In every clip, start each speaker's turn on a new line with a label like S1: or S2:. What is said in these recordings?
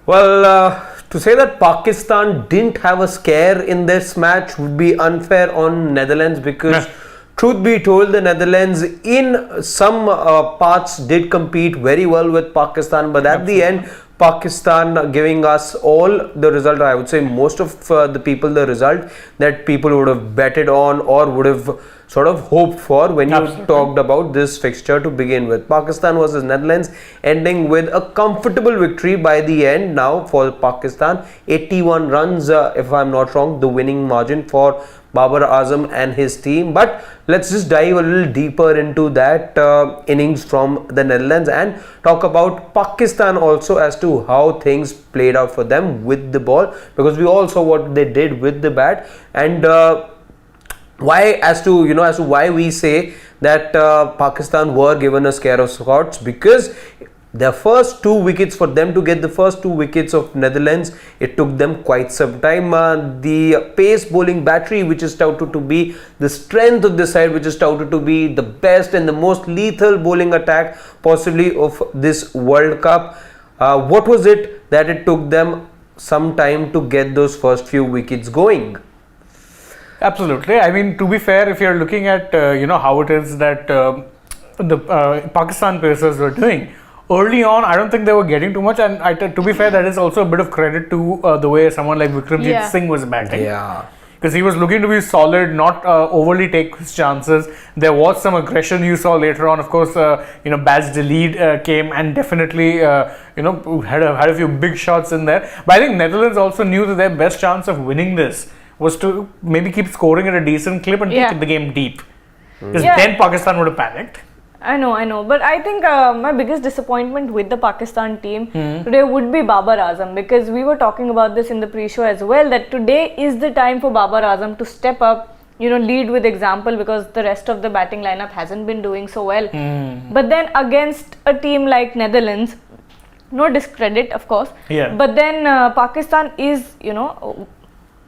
S1: To say that Pakistan didn't have a scare in this match would be unfair on Netherlands because truth be told, the Netherlands in some parts did compete very well with Pakistan, but at the end, Pakistan giving us all the result, I would say most of the people, the result that people would have betted on or would have sort of hoped for when you talked about this fixture to begin with. Pakistan versus Netherlands ending with a comfortable victory by the end now for Pakistan. 81 runs, if I'm not wrong, the winning margin for Babar Azam and his team. But let's just dive a little deeper into that innings from the Netherlands and talk about Pakistan also as to how things played out for them with the ball, because we all saw what they did with the bat. And why, as to why we say that Pakistan were given a scare of sorts, because the first 2 wickets, for them to get the first 2 wickets of Netherlands, it took them quite some time. The pace bowling battery, which is touted to be the strength of the side, which is touted to be the best and the most lethal bowling attack possibly of this World Cup, what was it that it took them some time to get those first few wickets going?
S2: Absolutely. I mean, to be fair, if you're looking at how it is that the Pakistan pacers were doing early on, I don't think they were getting too much, and to be fair, that is also a bit of credit to the way someone like Vikramjit Singh was batting.
S1: Yeah.
S2: Because he was looking to be solid, not overly take his chances. There was some aggression you saw later on. Of course, Baz Delete came and definitely had a few big shots in there. But I think Netherlands also knew that their best chance of winning this was to maybe keep scoring at a decent clip and take the game deep. Because then Pakistan would have panicked.
S3: I know. But I think my biggest disappointment with the Pakistan team today would be Babar Azam, because we were talking about this in the pre-show as well, that today is the time for Babar Azam to step up, lead with example, because the rest of the batting lineup hasn't been doing so well. But then against a team like Netherlands, no discredit, of course. But then Pakistan is,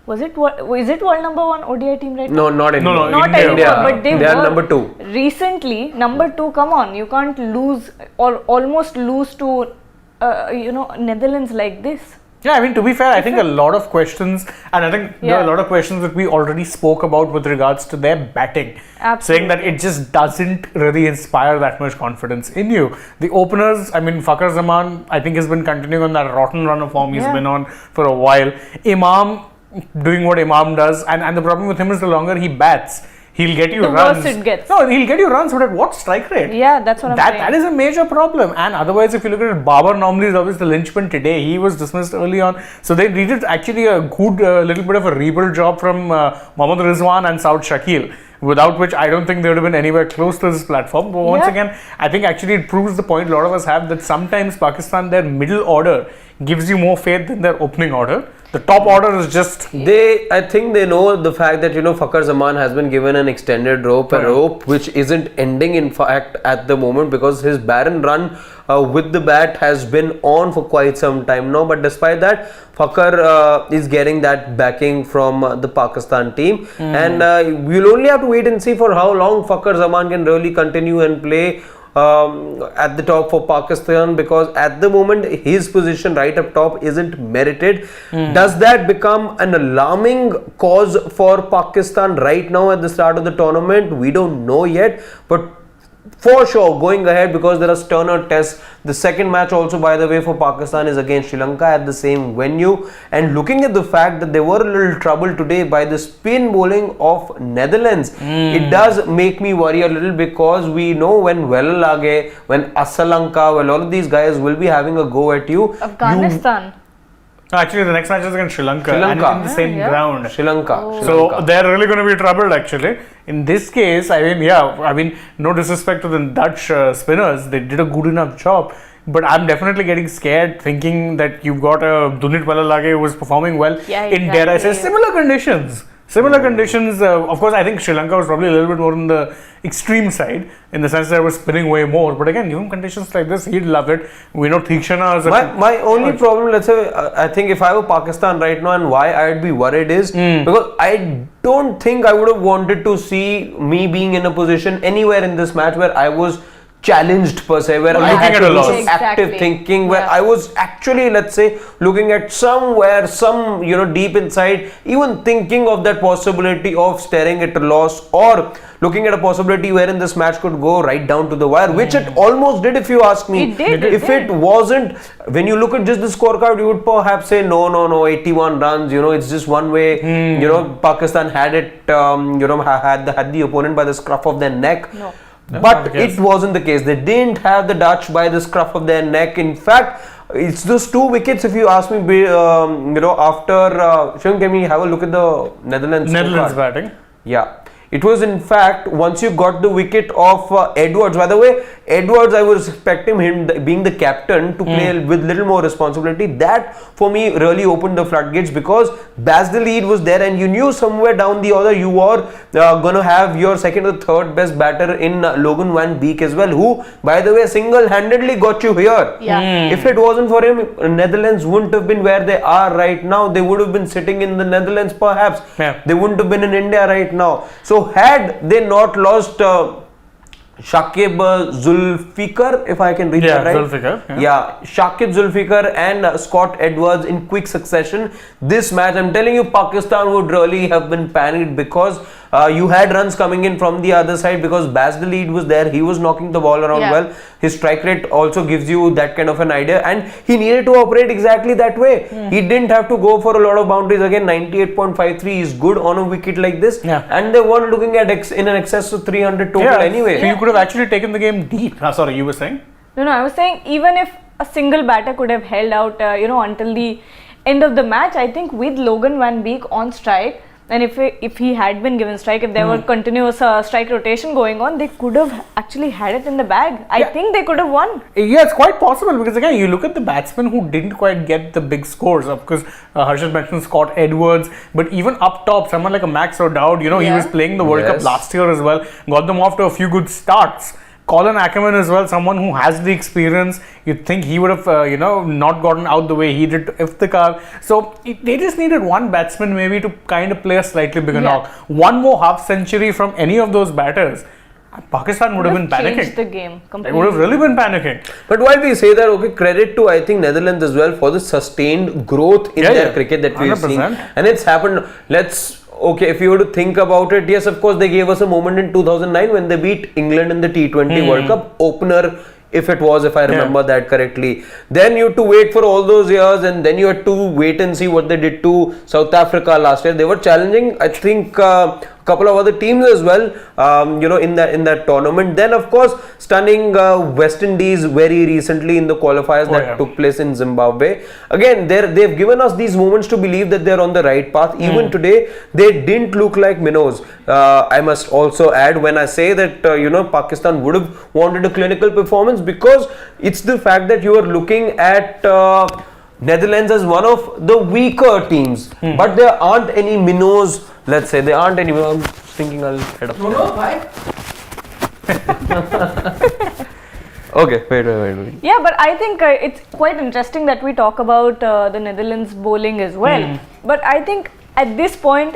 S3: is it world number 1 ODI team right now?
S1: No, not anymore.
S3: Not anymore, but they
S1: are
S3: were
S1: number 2.
S3: Recently, number 2, come on, you can't lose or almost lose to, Netherlands like this.
S2: Yeah, I mean, to be fair, I think a lot of questions, and I think there are a lot of questions that we already spoke about with regards to their batting. Saying that it just doesn't really inspire that much confidence in you. The openers, I mean, Fakhar Zaman, I think has been continuing on that rotten run of form he's been on for a while. Imam doing what Imam does, and the problem with him is the longer he bats, he'll get you runs.
S3: The worse it gets.
S2: No, he'll get you runs, but at what strike rate?
S3: Yeah, that's what I'm saying.
S2: That is a major problem. And otherwise, if you look at it, Babar normally is always the linchpin. Today, he was dismissed early on. So they needed actually a good little bit of a rebuild job from Mohammad Rizwan and Saud Shakil, without which I don't think they would have been anywhere close to this platform. But once again, I think actually it proves the point a lot of us have, that sometimes Pakistan, their middle order gives you more faith than their opening order. The top order is just...
S1: I think they know the fact that, Fakhar Zaman has been given an extended rope, a rope which isn't ending in fact at the moment, because his barren run with the bat has been on for quite some time now. But despite that, Fakhar is getting that backing from the Pakistan team. And we'll only have to wait and see for how long Fakhar Zaman can really continue and play at the top for Pakistan, because at the moment his position right up top isn't merited. Does that become an alarming cause for Pakistan right now at the start of the tournament? We don't know yet, but for sure going ahead, because there are sterner tests. The second match also, by the way, for Pakistan is against Sri Lanka at the same venue. And looking at the fact that they were a little troubled today by the spin bowling of Netherlands, it does make me worry a little, because we know when Velalage, when Asalanka, well, all of these guys will be having a go at you.
S3: Afghanistan.
S2: Actually, the next match is against Sri Lanka. And in the same ground.
S1: Sri Lanka.
S2: So they're really going to be troubled actually. In this case, I mean, no disrespect to the Dutch spinners, they did a good enough job. But I'm definitely getting scared thinking that you've got a Dunit Velalage who was performing well in, dare I say, similar conditions. Of course, I think Sri Lanka was probably a little bit more on the extreme side, in the sense that it was spinning way more. But again, given conditions like this, he'd love it. We know Theekshana is
S1: my only problem, let's say, I think if I were Pakistan right now, and why I'd be worried is because I don't think I would have wanted to see me being in a position anywhere in this match where I was challenged per se, where I had
S2: looking at
S1: to
S2: a
S1: do
S2: loss.
S1: some active
S3: Exactly.
S1: thinking, where
S3: Yeah.
S1: I was actually, let's say, looking at somewhere, some, deep inside, even thinking of that possibility of staring at a loss, or looking at a possibility wherein this match could go right down to the wire, which it almost did, if you ask me.
S3: It did,
S1: If it wasn't, when you look at just the scorecard, you would perhaps say, no, 81 runs, it's just one way. Pakistan had it, had the opponent by the scruff of their neck.
S3: No.
S1: But it wasn't the case. They didn't have the Dutch by the scruff of their neck. In fact, it's those 2 wickets, if you ask me, after Shivam, can we have a look at the Netherlands
S2: Netherlands
S1: scorecard?
S2: batting.
S1: Yeah. It was, in fact, once you got the wicket of Edwards. By the way, Edwards, I was expecting him being the captain to play with little more responsibility. That, for me, really opened the floodgates, because Baz the lead was there, and you knew somewhere down the other you were going to have your second or third best batter in Logan Van Beek as well, who, by the way, single-handedly got you here.
S3: Yeah.
S1: If it wasn't for him, Netherlands wouldn't have been where they are right now. They would have been sitting in the Netherlands, perhaps.
S2: Yeah.
S1: They wouldn't have been in India right now. So had they not lost Shakib Zulfikar, if I can read that right.
S2: Zulfikar.
S1: Shakib Zulfikar and Scott Edwards in quick succession. This match, I'm telling you, Pakistan would really have been panicked, because you had runs coming in from the other side, because Baz the lead was there. He was knocking the ball around well. His strike rate also gives you that kind of an idea, and he needed to operate exactly that way. He didn't have to go for a lot of boundaries. Again, 98.53 is good on a wicket like this, and they weren't looking at in an excess of 300 total anyway.
S2: So you could have actually taken the game deep. Sorry, you were saying?
S3: No, I was saying, even if a single batter could have held out, until the end of the match, I think with Logan Van Beek on strike, and if he had been given strike, if there were continuous strike rotation going on, they could have actually had it in the bag. I think they could have won.
S2: Yeah, it's quite possible, because again, you look at the batsmen who didn't quite get the big scores. Of course, Harshad mentioned Scott Edwards, but even up top, someone like a Max O'Dowd, he was playing the World Cup last year as well, got them off to a few good starts. Colin Ackerman as well, someone who has the experience. You'd think he would have, not gotten out the way he did to Iftikhar. So they just needed one batsman maybe to kind of play a slightly bigger knock. One more half century from any of those batters, Pakistan would have been panicking.
S3: Changed the game completely.
S2: They would have really been panicking.
S1: But while we say that, credit to, I think, Netherlands as well for the sustained growth in their cricket that we've seen. And it's happened. If you were to think about it, yes, of course, they gave us a moment in 2009 when they beat England in the T20 World Cup opener, if I remember that correctly. Then you had to wait for all those years, and then you had to wait and see what they did to South Africa last year. They were challenging, I think, a couple of other teams as well, in that tournament. Then, of course, stunning West Indies very recently in the qualifiers that took place in Zimbabwe. Again, they've given us these moments to believe that they're on the right path. Even today, they didn't look like minnows. I must also add, when I say that, Pakistan would have wanted a clinical performance, because it's the fact that you are looking at Netherlands as one of the weaker teams, but there aren't any minnows. Let's say there aren't any. I'm thinking I'll head up.
S4: No, why?
S1: Okay, wait.
S3: Yeah, but I think it's quite interesting that we talk about the Netherlands bowling as well. But I think at this point,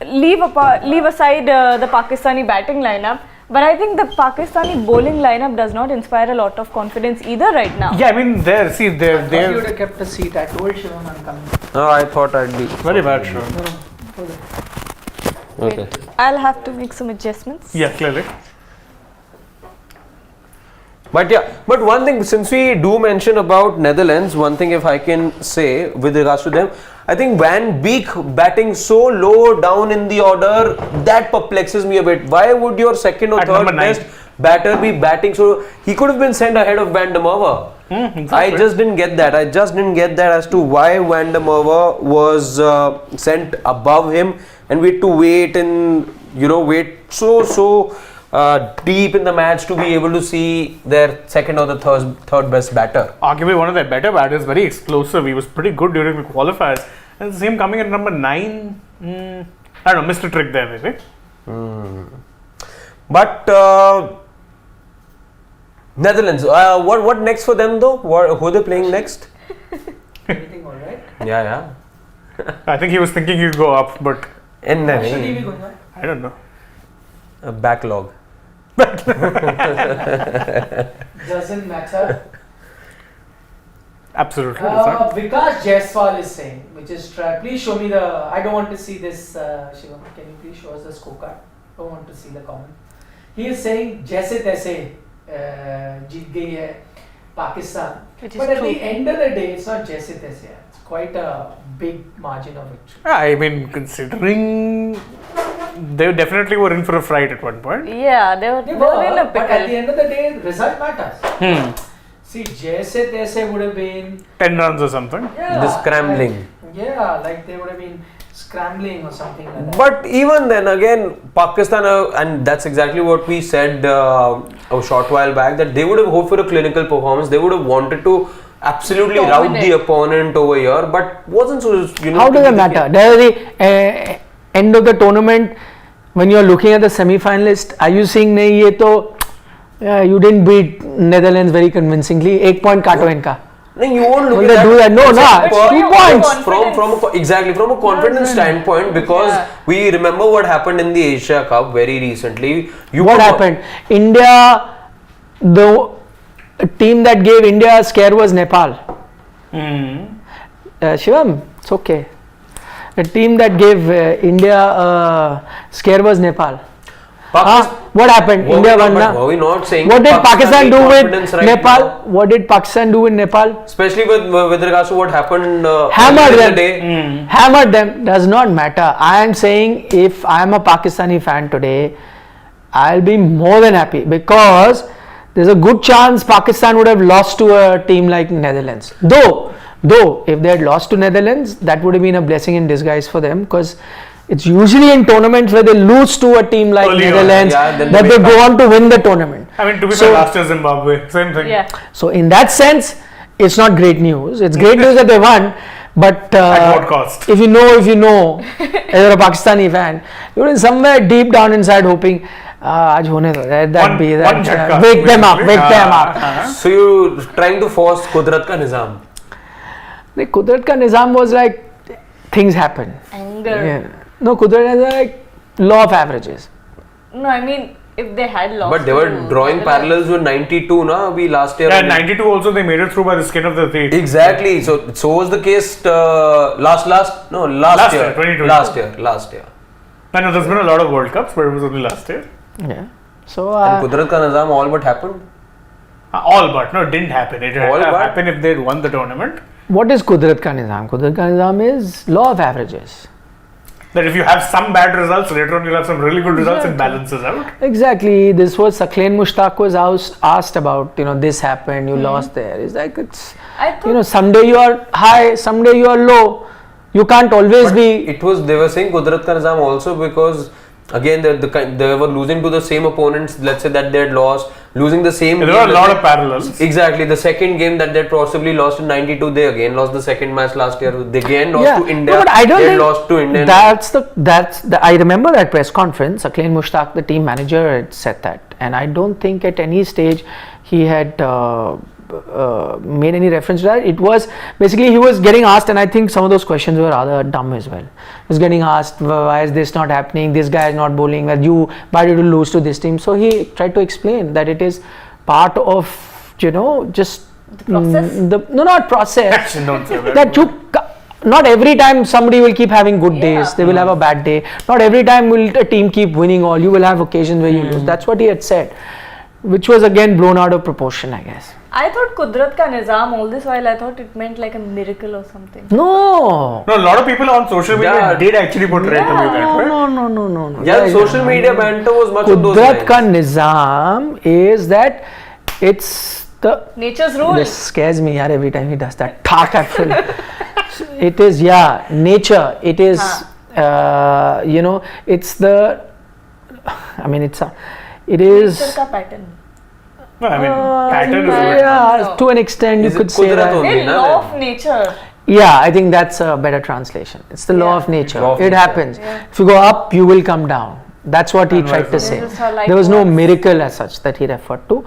S3: leave aside the Pakistani batting lineup. But I think the Pakistani bowling lineup does not inspire a lot of confidence either right now.
S2: Yeah, I mean,
S4: You would have kept a seat. I told Shivam I'm coming.
S1: No, I thought I'd be
S2: very bad, sure.
S1: Okay.
S3: I'll have to make some adjustments.
S2: Yeah, clearly.
S1: But one thing, since we do mention about Netherlands, one thing if I can say with regards to them, I think Van Beek batting so low down in the order, that perplexes me a bit. Why would your second or third best batter be batting so? He could have been sent ahead of Van der Merwe.
S2: Exactly.
S1: I just didn't get that. As to why Van der Merwe was sent above him, and we had to wait and wait so deep in the match to be able to see their second or the third best batter.
S2: Arguably one of their better batters, very explosive. He was pretty good during the qualifiers. And the same coming at number 9. I don't know, Mr. Trick there maybe.
S1: But Netherlands, what next for them though? Who are they playing next?
S4: Everything alright?
S1: Yeah.
S2: I think he was thinking he'd go up, but
S4: Should he be going on?
S2: I don't know.
S1: A backlog.
S4: Doesn't matter.
S2: Absolutely. It's not.
S4: Vikas Jaiswal is saying, which is please show me the. I don't want to see this. Shivam, can you please show us the scorecard? Don't want to see the comment. He is saying, जैसे तैसे जीत गई है Pakistan.
S3: Which is
S4: But at
S3: true.
S4: the end of the day, it's not जैसे तैसे. It's quite a big margin of victory.
S2: I mean, considering they definitely were in for a fright at one point.
S3: Yeah, they were in a
S4: But at the
S3: pickle.
S4: end of the day, result matters. See, जैसे तैसे would have been
S2: 10 runs or something.
S1: The scrambling.
S4: Like they would have been scrambling or something like that.
S1: But even then, again, Pakistan, and that's exactly what we said a short while back, that they would have hoped for a clinical performance. They would have wanted to absolutely rout
S3: Dominate.
S1: the opponent over here, but wasn't so.
S5: How does it matter? There is the end of the tournament, when you are looking at the semi-finalist, are you saying nahi ye to you didn't beat Netherlands very convincingly? 1 point kato inka.
S1: No, you won't look
S5: Will
S1: at
S5: they do that? No,
S1: It's
S5: no, it's 2 points.
S1: From a confidence standpoint, because we remember what happened in the Asia Cup very recently.
S5: What happened? India, the team that gave India a scare was Nepal. Shivam, it's okay. The team that gave India a scare was Nepal. What happened? India won.
S1: Were we not saying
S5: What did Pakistan do with
S1: confidence right
S5: Nepal?
S1: now?
S5: What did Pakistan do with Nepal?
S1: Especially with regards to what happened
S5: Hammered
S1: earlier in
S5: them.
S1: the day.
S5: Hammered them. Does not matter. I am saying, if I am a Pakistani fan today, I'll be more than happy, because there's a good chance Pakistan would have lost to a team like Netherlands. Though if they had lost to Netherlands, that would have been a blessing in disguise for them, because it's usually in tournaments where they lose to a team like
S2: Early on,
S5: Netherlands
S1: then
S5: that they go on to win the tournament.
S2: I mean, to be
S5: So-
S2: fair, last year Zimbabwe, same thing.
S3: Yeah.
S5: So in that sense, it's not great news. It's great news that they won, but
S2: At what cost?
S5: if you know, if you're a Pakistani fan, you're in somewhere deep down inside hoping, aaj hone do, let that be that.
S2: one jhatka,
S5: Wake them up,
S2: basically.
S5: wake them up.
S1: So you're trying to force Kudrat ka nizam.
S5: The Kudrat ka nizam was like, things happen.
S3: Anger.
S5: Yeah. No, Kudrat is like law of averages.
S3: No, I mean, if they had lost.
S1: But they were
S3: to
S1: drawing
S3: Netherlands-
S1: parallels with 92, na? We last year.
S2: Yeah, 92 also they made it through by the skin of their teeth.
S1: Exactly. So was the case last year.
S2: 2022.
S1: Last year.
S2: I know there's been a lot of World Cups, but it was only last year.
S5: Yeah. So
S1: And Kudrat ka nizam, all but happened.
S2: All but, no, it didn't happen. It
S1: All
S2: would have
S1: but?
S2: happened if they'd won the tournament.
S5: what is Kudrat ka nizam? Kudrat ka nizam is law of averages.
S2: That if you have some bad results, later on you'll have some really good results, it balances out.
S5: Exactly. This was Sakleen Mushtaq was asked about, this happened, you lost there. It's like,
S3: I thought
S5: someday you are high, someday you are low. You can't always be.
S1: They were saying Kudrat ka nizam also because again they were losing to the same opponents. Let's say that they had lost, losing the same.
S2: There
S1: game
S2: were a
S1: that
S2: lot
S1: they-
S2: of parallels.
S1: Exactly. The second game that they possibly lost in 92, they again lost the second match last year. They again lost to India.
S5: No, but I don't
S1: they
S5: think
S1: lost to India.
S5: that's the. I remember that press conference. Sakleen Mushtaq, the team manager, had said that, and I don't think at any stage he had made any reference to that. It was basically he was getting asked, and I think some of those questions were rather dumb as well. He was getting asked, why is this not happening? This guy is not bowling. Why did you lose to this team? So he tried to explain that it is part of just
S3: the process.
S5: not process.
S2: Actually, don't say that.
S5: That not every time somebody will keep having good days.
S3: Yeah.
S5: They will have a bad day. Not every time will a team keep winning all. You will have occasions where you lose. That's what he had said, which was again blown out of proportion, I guess.
S3: I thought Kudrat ka nizam all this while. I thought it meant like a miracle or something.
S5: No.
S2: No, a lot of people on social media
S1: Yeah.
S2: did actually portray it to be that way.
S5: No.
S1: Yeah, social media banter was much of those
S5: Kudrat ka
S1: lines.
S5: nizam is that it's the.
S3: Nature's rule.
S5: This scares me yaar, every time he does that. Thak, I feel. It is nature. It is it's the. I mean it is.
S3: Nature ka pattern.
S2: No, I mean, pattern is good.
S5: Yeah, to an extent you
S1: Is it
S5: could say
S1: Kudrat
S5: that.
S1: only?
S3: Hey,
S1: na,
S3: law
S1: then?
S3: of nature.
S5: Yeah, I think that's a better translation. It's the law
S3: Yeah.
S5: of nature.
S1: Law of
S5: It
S1: nature.
S5: happens.
S3: Yeah.
S5: If you go up, you will come down. That's what he
S2: And
S5: tried to
S2: vice
S5: say.
S3: versa. This is how life
S5: There was no
S3: works.
S5: miracle as such that he referred to.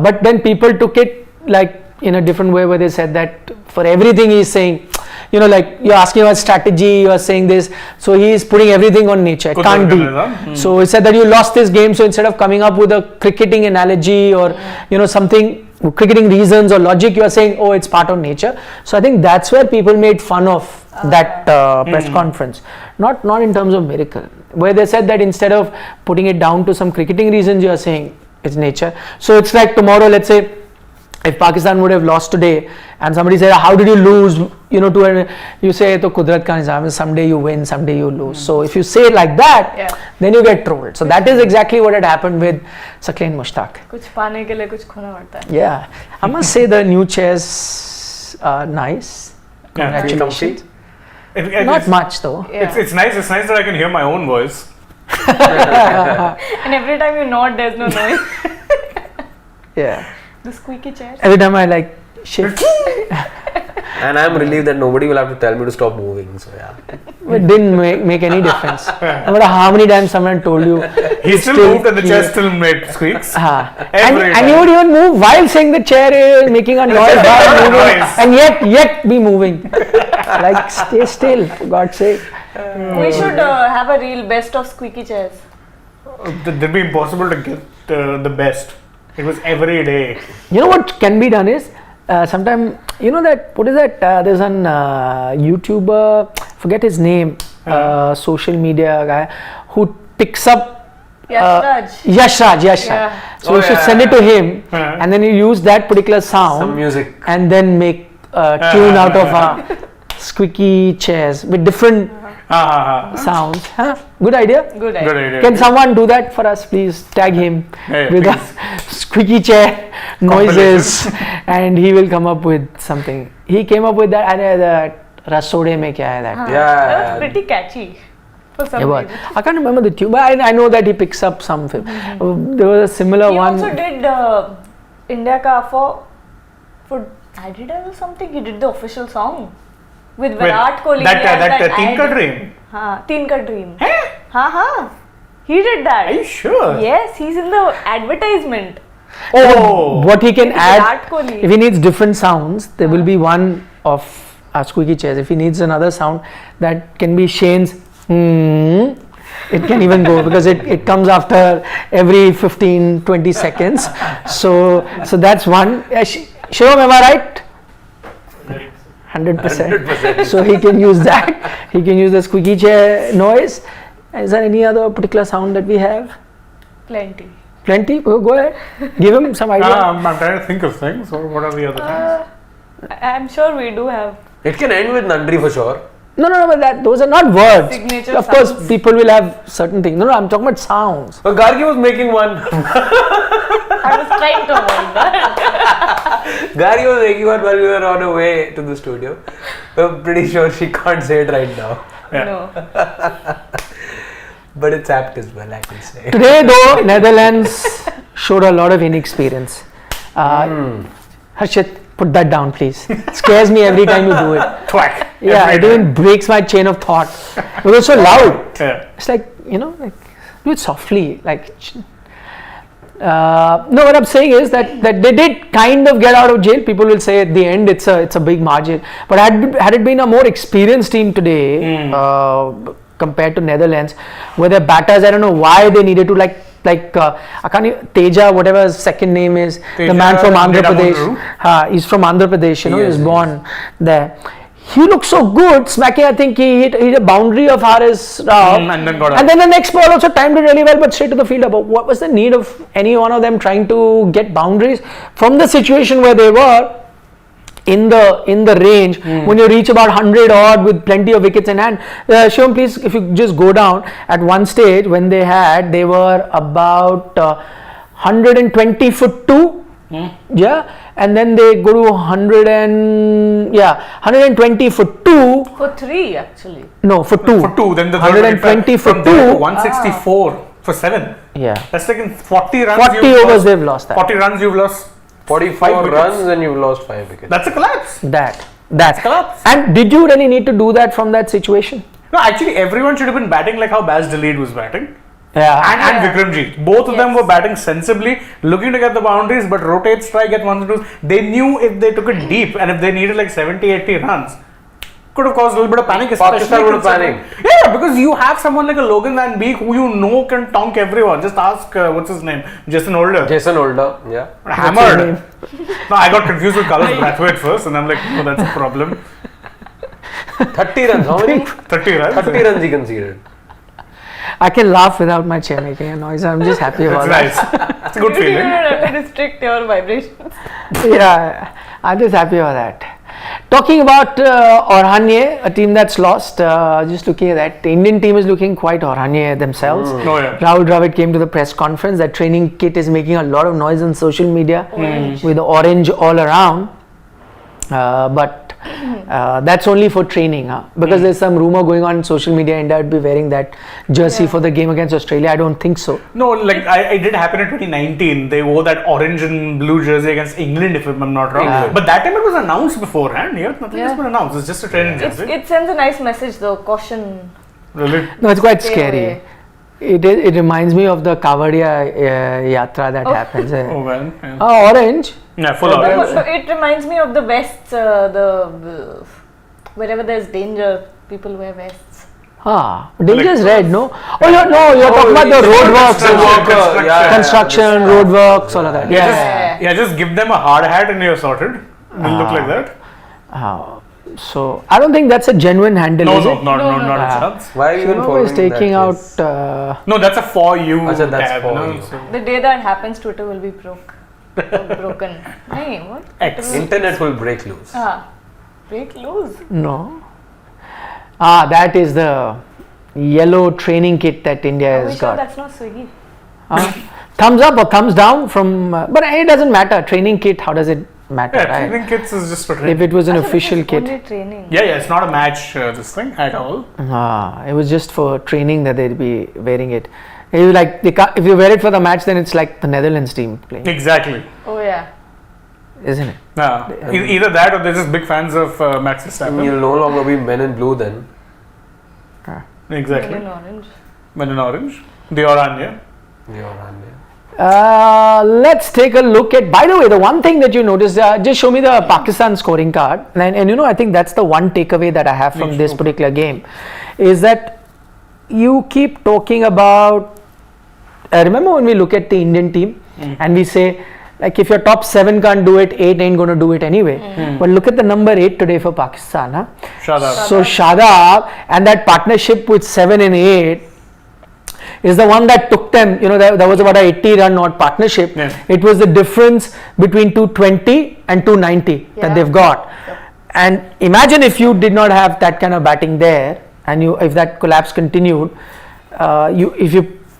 S5: But then people took it like in a different way, where they said that for everything he's saying, like you're asking about strategy, you're saying this. So he is putting everything on nature. It can't be. So he said that you lost this game. So instead of coming up with a cricketing analogy or something, cricketing reasons or logic, you are saying, oh, it's part of nature. So I think that's where people made fun of that press conference. Not in terms of miracle, where they said that instead of putting it down to some cricketing reasons, you are saying it's nature. So it's like tomorrow, let's say, if Pakistan would have lost today and somebody said, how did you lose, you say, to Kudrat ka nizam, someday you win, someday you lose. So if you say it like that, then you get trolled. So that is exactly what had happened with Saqlain Mushtaq.
S3: Kuch paane ke liye kuch khona padta hai.
S5: Yeah, I must say the new chairs are nice. Congratulations. Not much though.
S2: Yeah. It's nice that I can hear my own voice.
S3: And every time you nod, there's no noise.
S5: Yeah.
S3: The squeaky chairs.
S5: Every time I shift.
S1: And I'm relieved that nobody will have to tell me to stop moving. So yeah.
S5: It didn't make any difference. No matter how many times someone told you.
S2: He still moved and the chair still made squeaks.
S5: And you would even move while saying the chair is making a noise while moving, and yet be moving. Like stay still, for God's sake.
S3: We should have a real best of squeaky chairs.
S2: It'd be impossible to get the best. It was every day.
S5: You know what can be done is, sometimes, there's an YouTuber, forget his name, social media guy, who picks up Yash Raj.
S3: Yeah.
S5: So you should send it to him, and then you use that particular sound,
S1: some music,
S5: and then make a tune out of squeaky chairs with different sounds. Good idea?
S3: Good idea.
S5: Can someone do that for us, please? Tag him with a squeaky chair noises, and he will come up with something. He came up with that. Rasode mein kya hai that?
S3: That was pretty catchy. For some reason.
S5: I can't remember the tune, but I know that he picks up some film. There was a similar one.
S3: He also did India ka for Adidas or something. He did the official song with Virat Kohli.
S2: That Teen Ka Dream.
S3: Teen Ka Dream. He did that.
S2: Are you sure?
S3: Yes, he's in the advertisement.
S5: What he can add,
S3: Virat Kohli.
S5: if he needs different sounds, there will be one of squeaky chairs. If he needs another sound, that can be Shane's it can even go, because it comes after every 15-20 seconds. So that's one. Shivam, am I right? 100%. So he can use that. He can use the squeaky chair noise. Is there any other particular sound that we have?
S3: Plenty.
S5: Go ahead. Give him some idea.
S2: I'm trying to think of things. What are the other things?
S3: I'm sure we do have.
S1: It can end with Nandri for sure.
S5: No, but those are not words.
S3: Signature
S5: of
S3: sounds.
S5: course, people will have certain things. No, I'm talking about sounds.
S1: But Gargi was making one.
S3: I was trying to avoid that.
S1: Gargi was making one while we were on our way to the studio. I'm pretty sure she can't say it right now.
S3: No.
S1: But it's apt as well, I can say.
S5: Today, though, Netherlands showed a lot of inexperience. Harshit, put that down, please. It scares me every time you do it.
S2: Thwack.
S5: Yeah, it even breaks my chain of thought. It was so loud.
S2: Yeah.
S5: It's like, do it softly. No, what I'm saying is that they did kind of get out of jail. People will say at the end it's a big margin. But had it been a more experienced team today, compared to Netherlands, where their batters, I don't know why they needed to Teja, whatever his second name is, the man from Andhra Pradesh. He's from Andhra Pradesh, he was born there. He looked so good, smacking. I think he hit a boundary of Haris Rao, and then the next ball also timed it really well, but straight to the fielder. But what was the need of any one of them trying to get boundaries from the situation where they were in the range when you reach about 100 odd with plenty of wickets in hand? Shivam, please, if you just go down at one stage when they were about 120 foot 2. And then they go to 120 for 2.
S3: For 3 actually.
S5: No, for 2.
S2: For 2, then the
S5: 120 for 2.
S2: 164 for 7.
S5: Yeah.
S2: That's like in 40 runs.
S5: 40 overs they've lost that.
S2: 40 runs you've lost.
S1: 45 runs and you've lost 5 wickets.
S2: That's a collapse.
S5: That's
S2: collapse.
S5: And did you really need to do that from that situation?
S2: No, actually everyone should have been batting like how Baz Deleed was batting.
S5: Yeah.
S2: And Vikramjit. Both of them were batting sensibly, looking to get the boundaries, but rotate, strike, get ones and twos. They knew if they took it deep and if they needed like 70-80 runs, could have caused a little bit of panic, especially
S1: Pakistan would have
S2: considering-
S1: panicked.
S2: Yeah, because you have someone like a Logan Van Beek who you know can tonk everyone. Just ask what's his name, Jason Holder.
S1: Jason Holder, yeah.
S2: Hammered. No, I got confused with Carlos Brathwaite first, and I'm like, oh, that's a problem.
S1: 30 runs, how many?
S2: 30 runs.
S1: 30 runs he conceded.
S5: I can laugh without my chair making a noise. I'm just happy about
S2: It's
S5: that.
S2: nice. It's a good
S3: You
S2: feeling.
S3: don't have to restrict your vibrations.
S5: Yeah, I'm just happy about that. Talking about Orhanye, a team that's lost, just looking at that, the Indian team is looking quite Orhanye themselves.
S2: Oh, yeah.
S5: Rahul Dravid came to the press conference. That training kit is making a lot of noise on social media with the orange all around. But that's only for training, because there's some rumor going on social media. India would be wearing that jersey for the game against Australia. I don't think so.
S2: No, like it did happen in 2019. They wore that orange and blue jersey against England, if I'm not wrong.
S5: Yeah.
S2: But that time it was announced beforehand. Here, nothing has
S3: Yeah.
S2: been announced. It's just a training jersey.
S3: It sends a nice message though, caution.
S2: Really?
S5: No, it's quite
S3: Stay
S5: scary.
S3: away.
S5: It reminds me of the Kavadia yatra that happens.
S2: Oh well. Yeah,
S5: Orange.
S2: yeah full
S3: But
S2: orange.
S3: it reminds me of the vests, wherever there's danger, people wear vests.
S5: Dangerous red, no? Oh, no, you're talking about the road works, construction, road works, all of that.
S2: Yeah, just give them a hard hat and you're sorted. They'll look like that.
S5: So I don't think that's a genuine handle,
S2: No,
S5: is
S2: no,
S5: it?
S2: not
S3: No,
S2: a
S3: no.
S2: chance.
S1: Why are you even
S5: Shimano
S1: following
S5: is taking
S1: that
S5: out.
S1: case?
S2: No, that's a for you
S1: Achha, that's
S2: tab.
S1: for
S2: No,
S1: you.
S2: so-
S3: The day that happens, Twitter will be broken. Hey, what?
S2: X.
S1: Internet will break loose.
S3: Break loose.
S5: No. That is the yellow training kit that India
S3: Are we
S5: has
S3: sure
S5: got.
S3: that's not Swiggy?
S5: Thumbs up or thumbs down from. But it doesn't matter. Training kit, how does it matter?
S2: Yeah,
S5: Right?
S2: training kits is just for
S5: If
S2: training.
S5: it was an
S3: Achha, this
S5: official
S3: is
S5: kit.
S3: Only training.
S2: Yeah, it's not a match this thing at all.
S5: It was just for training that they'd be wearing it. It was like if you wear it for the match, then it's like the Netherlands team playing,
S2: Exactly.
S3: Oh yeah.
S5: isn't it?
S2: Either that or they're just big fans of Max Verstappen.
S1: You'll no longer be men in blue then.
S2: Exactly.
S3: In orange.
S2: Men in orange. The Oranje.
S1: You're on, yeah.
S5: Let's take a look at. By the way, the one thing that you noticed, just show me the Pakistan scoring card, and I think that's the one takeaway that I have from this particular game, is that you keep talking about. Remember when we look at the Indian team and we say, like, if your top 7 can't do it, 8 ain't going to do it anyway. But look at the number 8 today for Pakistan.
S2: Shadab.
S5: So Shadab and that partnership with 7 and 8 is the one that took them, there was about a 80-run odd partnership.
S2: Yeah.
S5: It was the difference between 220 and 290 that they've got. And imagine if you did not have that kind of batting there, and if that collapse continued,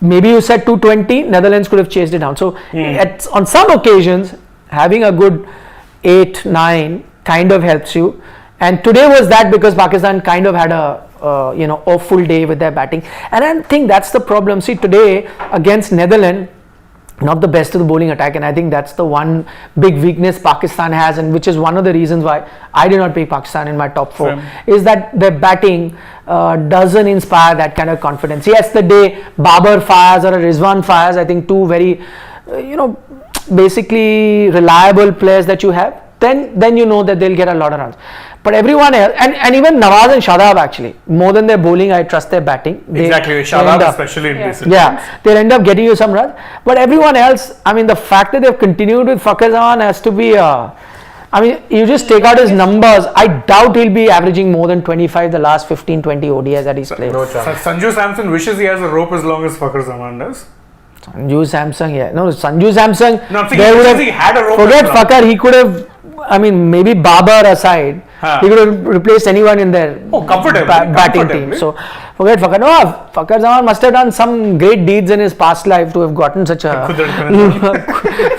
S5: maybe you said 220, Netherlands could have chased it down. So on some occasions, having a good 8, 9 kind of helps you. And today was that because Pakistan kind of had a awful day with their batting. And I think that's the problem. See, today against Netherlands, not the best of the bowling attack, and I think that's the one big weakness Pakistan has, and which is one of the reasons why I did not pick Pakistan in my top 4, is that their batting doesn't inspire that kind of confidence. Yes, the day Babar fires or a Rizwan fires, I think 2 very basically reliable players that you have, then you know that they'll get a lot of runs. But everyone else, and even Nawaz and Shadab, actually, more than their bowling, I trust their batting.
S2: Exactly, Shadab especially in recent times.
S5: They'll end up getting you some runs. But everyone else, I mean, the fact that they've continued with Fakhar Zaman has to be, you just take out his numbers. I doubt he'll be averaging more than 25 the last 15-20 ODIs that he's played.
S1: No chance.
S2: Sanju Samson wishes he has a rope as long as Fakhar Zaman does.
S5: Sanju Samson, Sanju Samson,
S2: No, I'm
S5: they would
S2: saying he had a rope.
S5: forget
S2: as well.
S5: Fakhar, he could have, maybe Babar aside, he could have replaced anyone in their
S2: Comfortably.
S5: batting team. So forget Fakhar. No, Fakhar Zaman must have done some great deeds in his past life to have gotten such a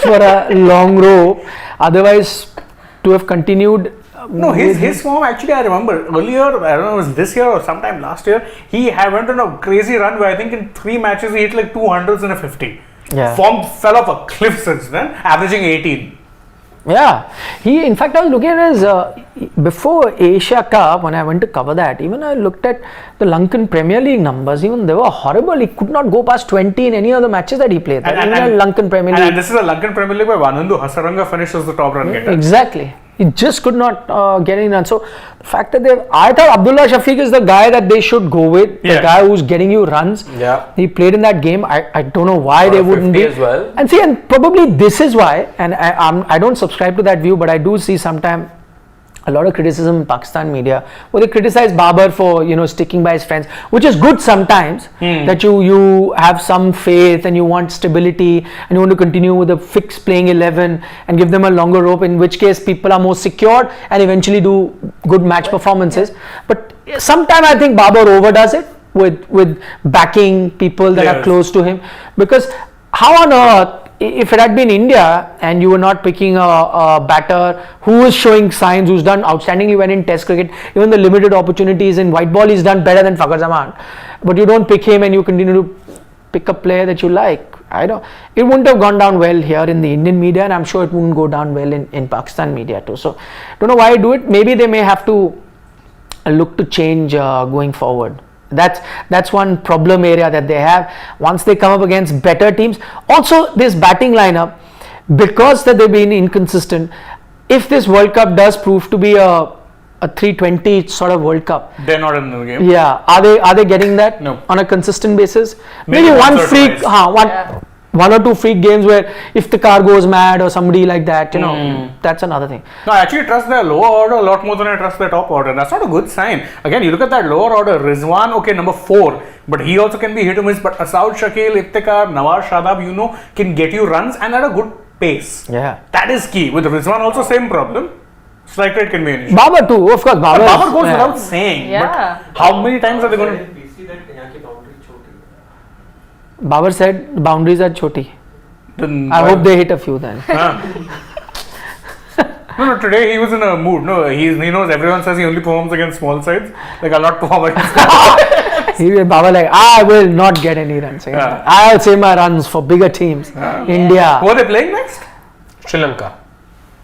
S5: for a long rope. Otherwise, to have continued.
S2: No, his form actually, I remember earlier, I don't know, it was this year or sometime last year, he went on a crazy run where I think in 3 matches he hit like 200s and a 50.
S5: Yeah.
S2: Form fell off a cliff since then, averaging 18.
S5: Yeah, in fact, I was looking at his, before Asia Cup, when I went to cover that, even I looked at the Lankan Premier League numbers, even they were horrible. He could not go past 20 in any of the matches that he played. Even in Lankan Premier League.
S2: And this is a Lankan Premier League where Vanandu Hasaranga finished as the top run getter.
S5: Exactly. He just could not get in run. So the fact that I thought Abdullah Shafiq is the guy that they should go with, the guy who's getting you runs.
S1: Yeah.
S5: He played in that game. I don't know why they wouldn't be.
S1: As well.
S5: And see, and probably this is why, and I don't subscribe to that view, but I do see sometimes a lot of criticism in Pakistan media where they criticize Babar for sticking by his friends, which is good sometimes, that you have some faith and you want stability and you want to continue with a fixed playing 11 and give them a longer rope, in which case people are more secured and eventually do good match performances. But sometimes I think Babar overdoes it with backing people that are close to him, because how on earth, if it had been India and you were not picking a batter who is showing signs, who's done outstandingly well in Test cricket, even the limited opportunities in white ball, he's done better than Fakhar Zaman, but you don't pick him and you continue to pick a player that you like. It wouldn't have gone down well here in the Indian media, and I'm sure it wouldn't go down well in Pakistan media too. So don't know why I do it. Maybe they may have to look to change going forward. That's one problem area that they have once they come up against better teams. Also, this batting lineup, because that they've been inconsistent, if this World Cup does prove to be a 320 sort of World Cup,
S2: they're not in the game.
S5: Yeah, are they getting that
S2: No.
S5: on a consistent basis?
S2: Maybe
S5: one
S2: once or
S5: freak,
S2: twice.
S5: one or two freak games where if the car goes mad or somebody like that, that's another thing.
S2: No, I actually trust their lower order a lot more than I trust their top order. That's not a good sign. Again, you look at that lower order, Rizwan, okay, number 4, but he also can be hit or miss. But Asaud, Shakil, Iftikhar, Nawaz, Shadab, can get you runs and at a good pace.
S5: Yeah.
S2: That is key. With Rizwan also same problem. Strike rate can be an issue.
S5: Babar too, of course.
S2: Babar goes without saying.
S3: Yeah.
S2: But how many times are they going to...
S5: Babar said the boundaries are choti.
S2: Then
S5: I hope they hit a few then.
S2: No, today he was in a mood. No, he knows everyone says he only performs against small sides. Like, I'll not perform against
S5: Babar I will not get any runs. I'll save my runs for bigger teams. India.
S2: Who are they playing next?
S1: Sri Lanka.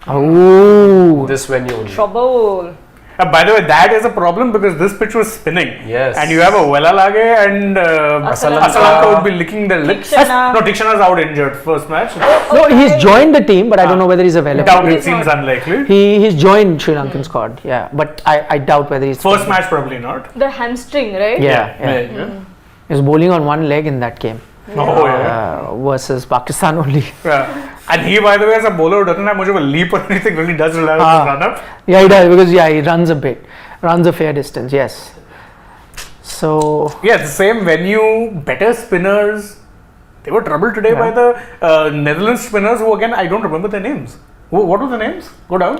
S5: Oh.
S1: This venue only.
S3: Trouble.
S2: By the way, that is a problem because this pitch was spinning.
S1: Yes.
S2: And you have a Welalage and Asalanka would be licking their lips.
S3: Tikshana.
S2: No, Tikshana's out injured first match.
S5: No, he's joined the team, but I don't know whether he's available.
S2: Doubt it seems unlikely.
S5: He's joined Sri Lankan squad, yeah, but I doubt whether he's
S2: First match probably not.
S3: The hamstring, right?
S5: Yeah. He was bowling on one leg in that game versus Pakistan only.
S2: Yeah. And he, by the way, as a bowler who doesn't have much of a leap or anything, really does rely on his run up.
S5: Yeah, he does, because he runs a bit, runs a fair distance, yes. So
S2: yeah, the same venue, better spinners. They were troubled today by the Netherlands spinners who, again, I don't remember their names. What were the names? Go down.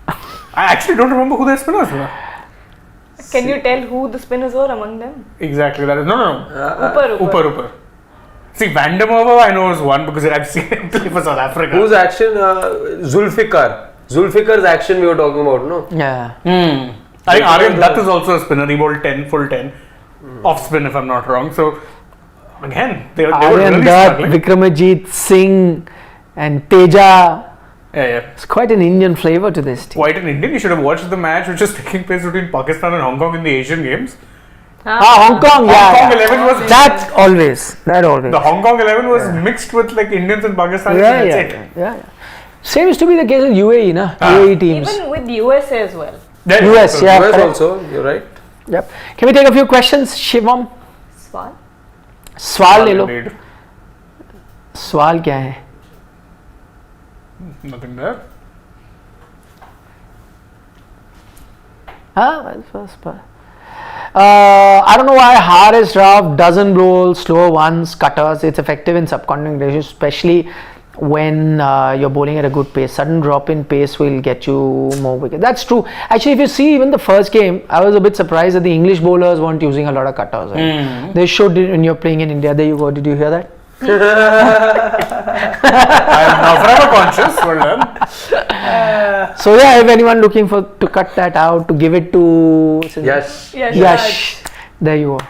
S2: I actually don't remember who their spinners were.
S3: Can you tell who the spinners were among them?
S2: Exactly, that is no.
S3: Upper.
S2: See, Van der Merwe I know is one because I've seen him play for South Africa.
S1: Whose action? Zulfikar. Zulfikar's action we were talking about, no?
S5: yeah,
S2: I think Aryan Dutt is also a spinner. He bowled 10, full 10. Off spin if I'm not wrong. So, again, they were
S5: Aryan
S2: really
S5: Dutt,
S2: struggling.
S5: Vikramajit Singh and Teja.
S2: Yeah.
S5: It's quite an Indian flavor to this team.
S2: Quite an Indian. You should have watched the match which is taking place between Pakistan and Hong Kong in the Asian Games.
S5: Hong Kong,
S2: Hong Kong 11 was...
S5: That always.
S2: The Hong Kong 11 was mixed with like Indians and Pakistanis.
S5: Yeah. Same used to be the case with UAE, na? UAE teams.
S3: Even with USA as well.
S5: US, yeah.
S1: US
S5: correct.
S1: also, you're right.
S5: Yep. Can we take a few questions, Shivam?
S3: Swal.
S5: सवाल ले लो.
S2: Indeed.
S5: सवाल क्या है?
S2: Nothing there.
S5: I don't know why Haris Rauf doesn't bowl slower ones, cutters. It's effective in subcontinental conditions, especially when you're bowling at a good pace. Sudden drop in pace will get you more wickets. That's true. Actually, if you see even the first game, I was a bit surprised that the English bowlers weren't using a lot of cutters. Right? They should when you're playing in India. There you go. Did you hear that?
S2: I am now forever conscious. Well done.
S5: So yeah, if anyone looking to cut that out, to give it to
S1: Yash.
S5: There you go.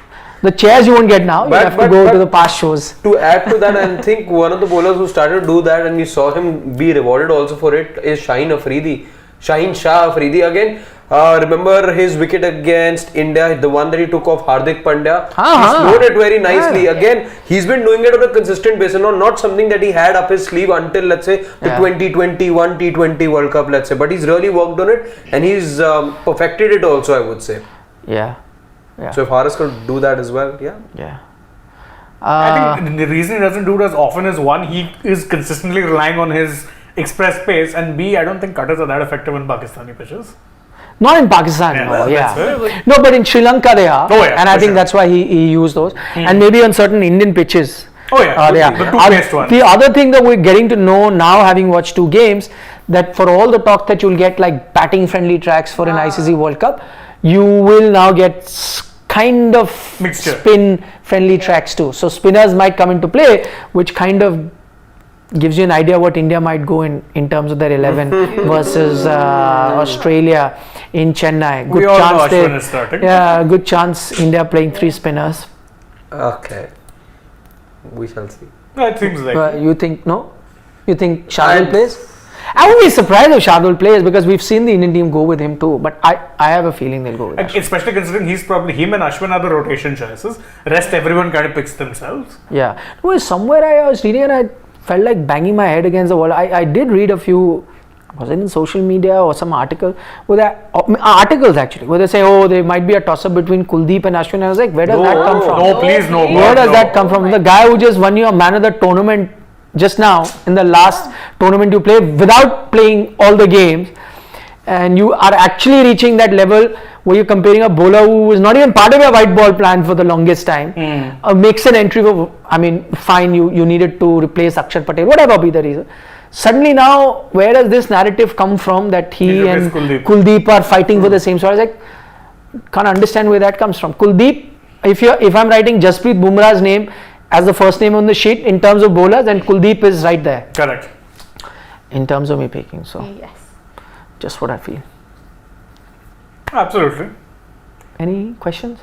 S5: The chairs you won't get now. You have to go to the past shows.
S1: To add to that, I think one of the bowlers who started to do that and we saw him be rewarded also for it is Shaheen Shah Afridi again. Remember his wicket against India, the one that he took off Hardik Pandya?
S5: Uh-huh.
S1: He scored it very nicely. Again, he's been doing it on a consistent basis, not something that he had up his sleeve until, let's say, the 2021 T20 World Cup, let's say. But he's really worked on it, and he's perfected it also, I would say.
S5: Yeah.
S1: So if Haris could do that as well,
S5: Yeah.
S2: I think the reason he doesn't do it as often is one, he is consistently relying on his express pace, and B, I don't think cutters are that effective in Pakistani pitches.
S5: Not in Pakistan,
S2: that's fair.
S5: No, but in Sri Lanka they are.
S2: Oh, yeah,
S5: and I
S2: for
S5: think
S2: sure.
S5: that's why he used those. And maybe on certain Indian pitches.
S2: Oh yeah,
S5: they are.
S2: the two-faced one.
S5: The other thing that we're getting to know now, having watched 2 games, that for all the talk that you'll get like batting friendly tracks for an ICC World Cup, you will now get kind of
S2: Mixture.
S5: spin friendly tracks too. So spinners might come into play, which kind of gives you an idea what India might go in terms of their 11 versus Australia in Chennai.
S2: We all know Ashwin is starting.
S5: Yeah, good chance India playing 3 spinners.
S1: Okay. We shall see.
S2: No, it seems like.
S5: You think no? You think Shardul plays? I would be surprised if Shardul plays because we've seen the Indian team go with him too. But I have a feeling they'll go with him.
S2: Especially considering him and Ashwin are the rotation choices. Rest everyone kind of picks themselves.
S5: Yeah. No, somewhere I was reading and I felt like banging my head against the wall. I did read a few, was it in social media or some article, articles actually, where they say, oh, there might be a toss-up between Kuldeep and Ashwin. I was like, where does that come from?
S2: No, please, no.
S5: Where does that come from? The guy who just won you a man of the tournament just now in the last tournament you played without playing all the games, and you are actually reaching that level where you're comparing a bowler who was not even part of your white ball plan for the longest time, makes an entry for, I mean, fine, you needed to replace Akshar Patel, whatever be the reason. Suddenly now, where does this narrative come from that he and Kuldeep are fighting for the same? So I was like, can't understand where that comes from. Kuldeep, if I'm writing Jasprit Bumrah's name as the first name on the sheet in terms of bowlers, and Kuldeep is right there.
S2: Correct.
S5: In terms of me picking, so
S3: Yes.
S5: just what I feel.
S2: Absolutely.
S5: Any questions?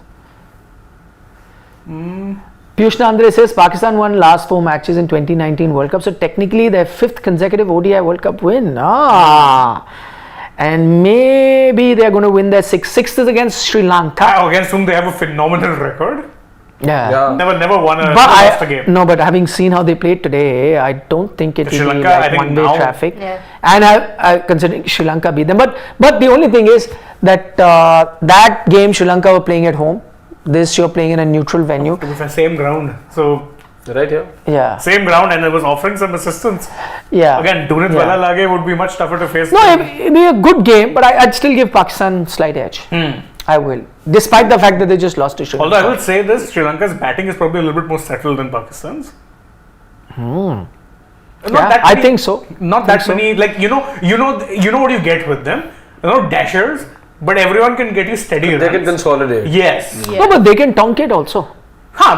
S5: Piyush Nandre says Pakistan won last 4 matches in 2019 World Cup, so technically their 5th consecutive ODI World Cup win. And maybe they're going to win their 6th. 6th is against Sri Lanka.
S2: Against whom they have a phenomenal record.
S5: Yeah.
S2: Never won a game.
S5: No, but having seen how they played today, I don't think it will be like one-way traffic.
S3: Yeah.
S5: And I considering Sri Lanka beat them. But the only thing is that that game Sri Lanka were playing at home. This you're playing in a neutral venue.
S2: It was the same ground. So
S1: Right here.
S5: Yeah.
S2: Same ground, and it was offering some assistance.
S5: Yeah.
S2: Again, Dunit Wala Lage would be much tougher to face.
S5: No, it'd be a good game, but I'd still give Pakistan slight edge. I will, despite the fact that they just lost to Sri Lanka.
S2: Although I will say this, Sri Lanka's batting is probably a little bit more settled than Pakistan's.
S5: I think so.
S2: Not that many, like you know what you get with them. Dashers, but everyone can get you steady.
S1: They can consolidate.
S2: Yes.
S3: Yeah.
S5: No, but they can tonk it also.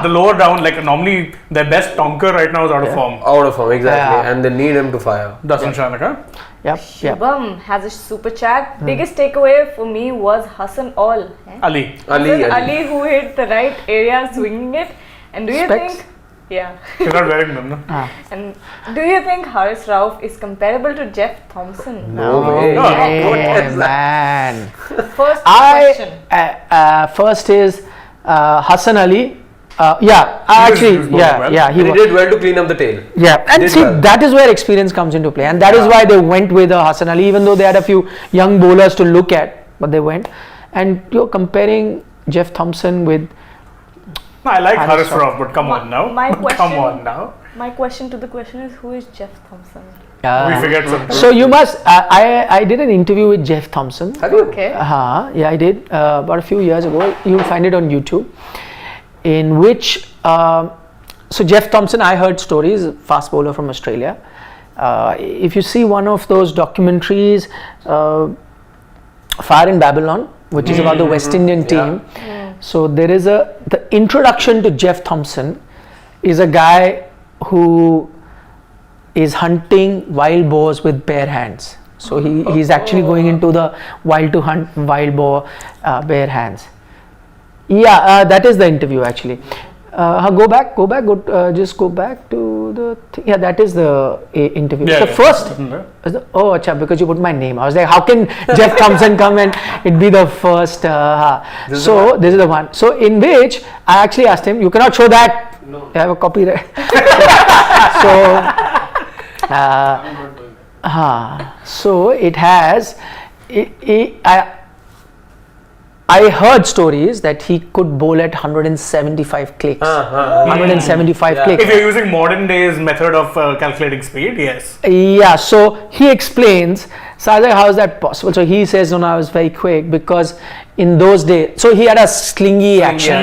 S2: The lower down, like normally their best tonker right now is out of form.
S1: Out of form, exactly.
S5: Yeah.
S1: And they need him to fire.
S2: Doesn't Shanaka?
S5: Yep.
S3: Shubham has a super chat. Biggest takeaway for me was Hassan All.
S2: Ali.
S3: Ali who hit the right area swinging it. And do you
S5: Specs?
S3: think... Yeah.
S2: He's not wearing them, no?
S3: And do you think Haris Rauf is comparable to Jeff Thompson?
S1: No way.
S2: No.
S5: Hey, man.
S3: First question.
S5: First is Hassan Ali. He
S2: he
S1: did well to clean up the tail.
S5: Yeah, and
S1: Did
S5: see,
S1: well.
S5: that is where experience comes into play, and that is why they went with Hassan Ali, even though they had a few young bowlers to look at, but they went. And you're comparing Jeff Thompson with.
S2: No, I like
S5: Haris
S2: Haris Rauf, but come on now. Come on now.
S3: My question to the question is, who is Jeff Thompson?
S2: We figured something.
S5: So you must. I did an interview with Jeff Thompson.
S1: Have you?
S3: Okay.
S5: Yeah, I did about a few years ago. You'll find it on YouTube. In which, so Jeff Thompson, I heard stories, fast bowler from Australia. If you see one of those documentaries, Fire in Babylon, which is about the West Indian team. So there is the introduction to Jeff Thompson is a guy who is hunting wild boars with bare hands. So he's actually going into the wild to hunt wild boar bare hands. Yeah, that is the interview actually. Just go back to the thing? Yeah, that is the interview.
S2: Yeah,
S5: the
S2: yeah.
S5: first.
S2: Mhm.
S5: Oh, acha, because you put my name. I was like, how can Jeff Thompson come and it be the first? This is the one. So in which I actually asked him, you cannot show that.
S1: No.
S5: I have a copyright. So it has. I heard stories that he could bowl at 175 clicks. 175 clicks.
S2: If you're using modern days method of calculating speed, yes.
S5: Yeah, so he explains, so I was like, how is that possible? So he says, no, I was very quick because in those days, so he had a slingy action.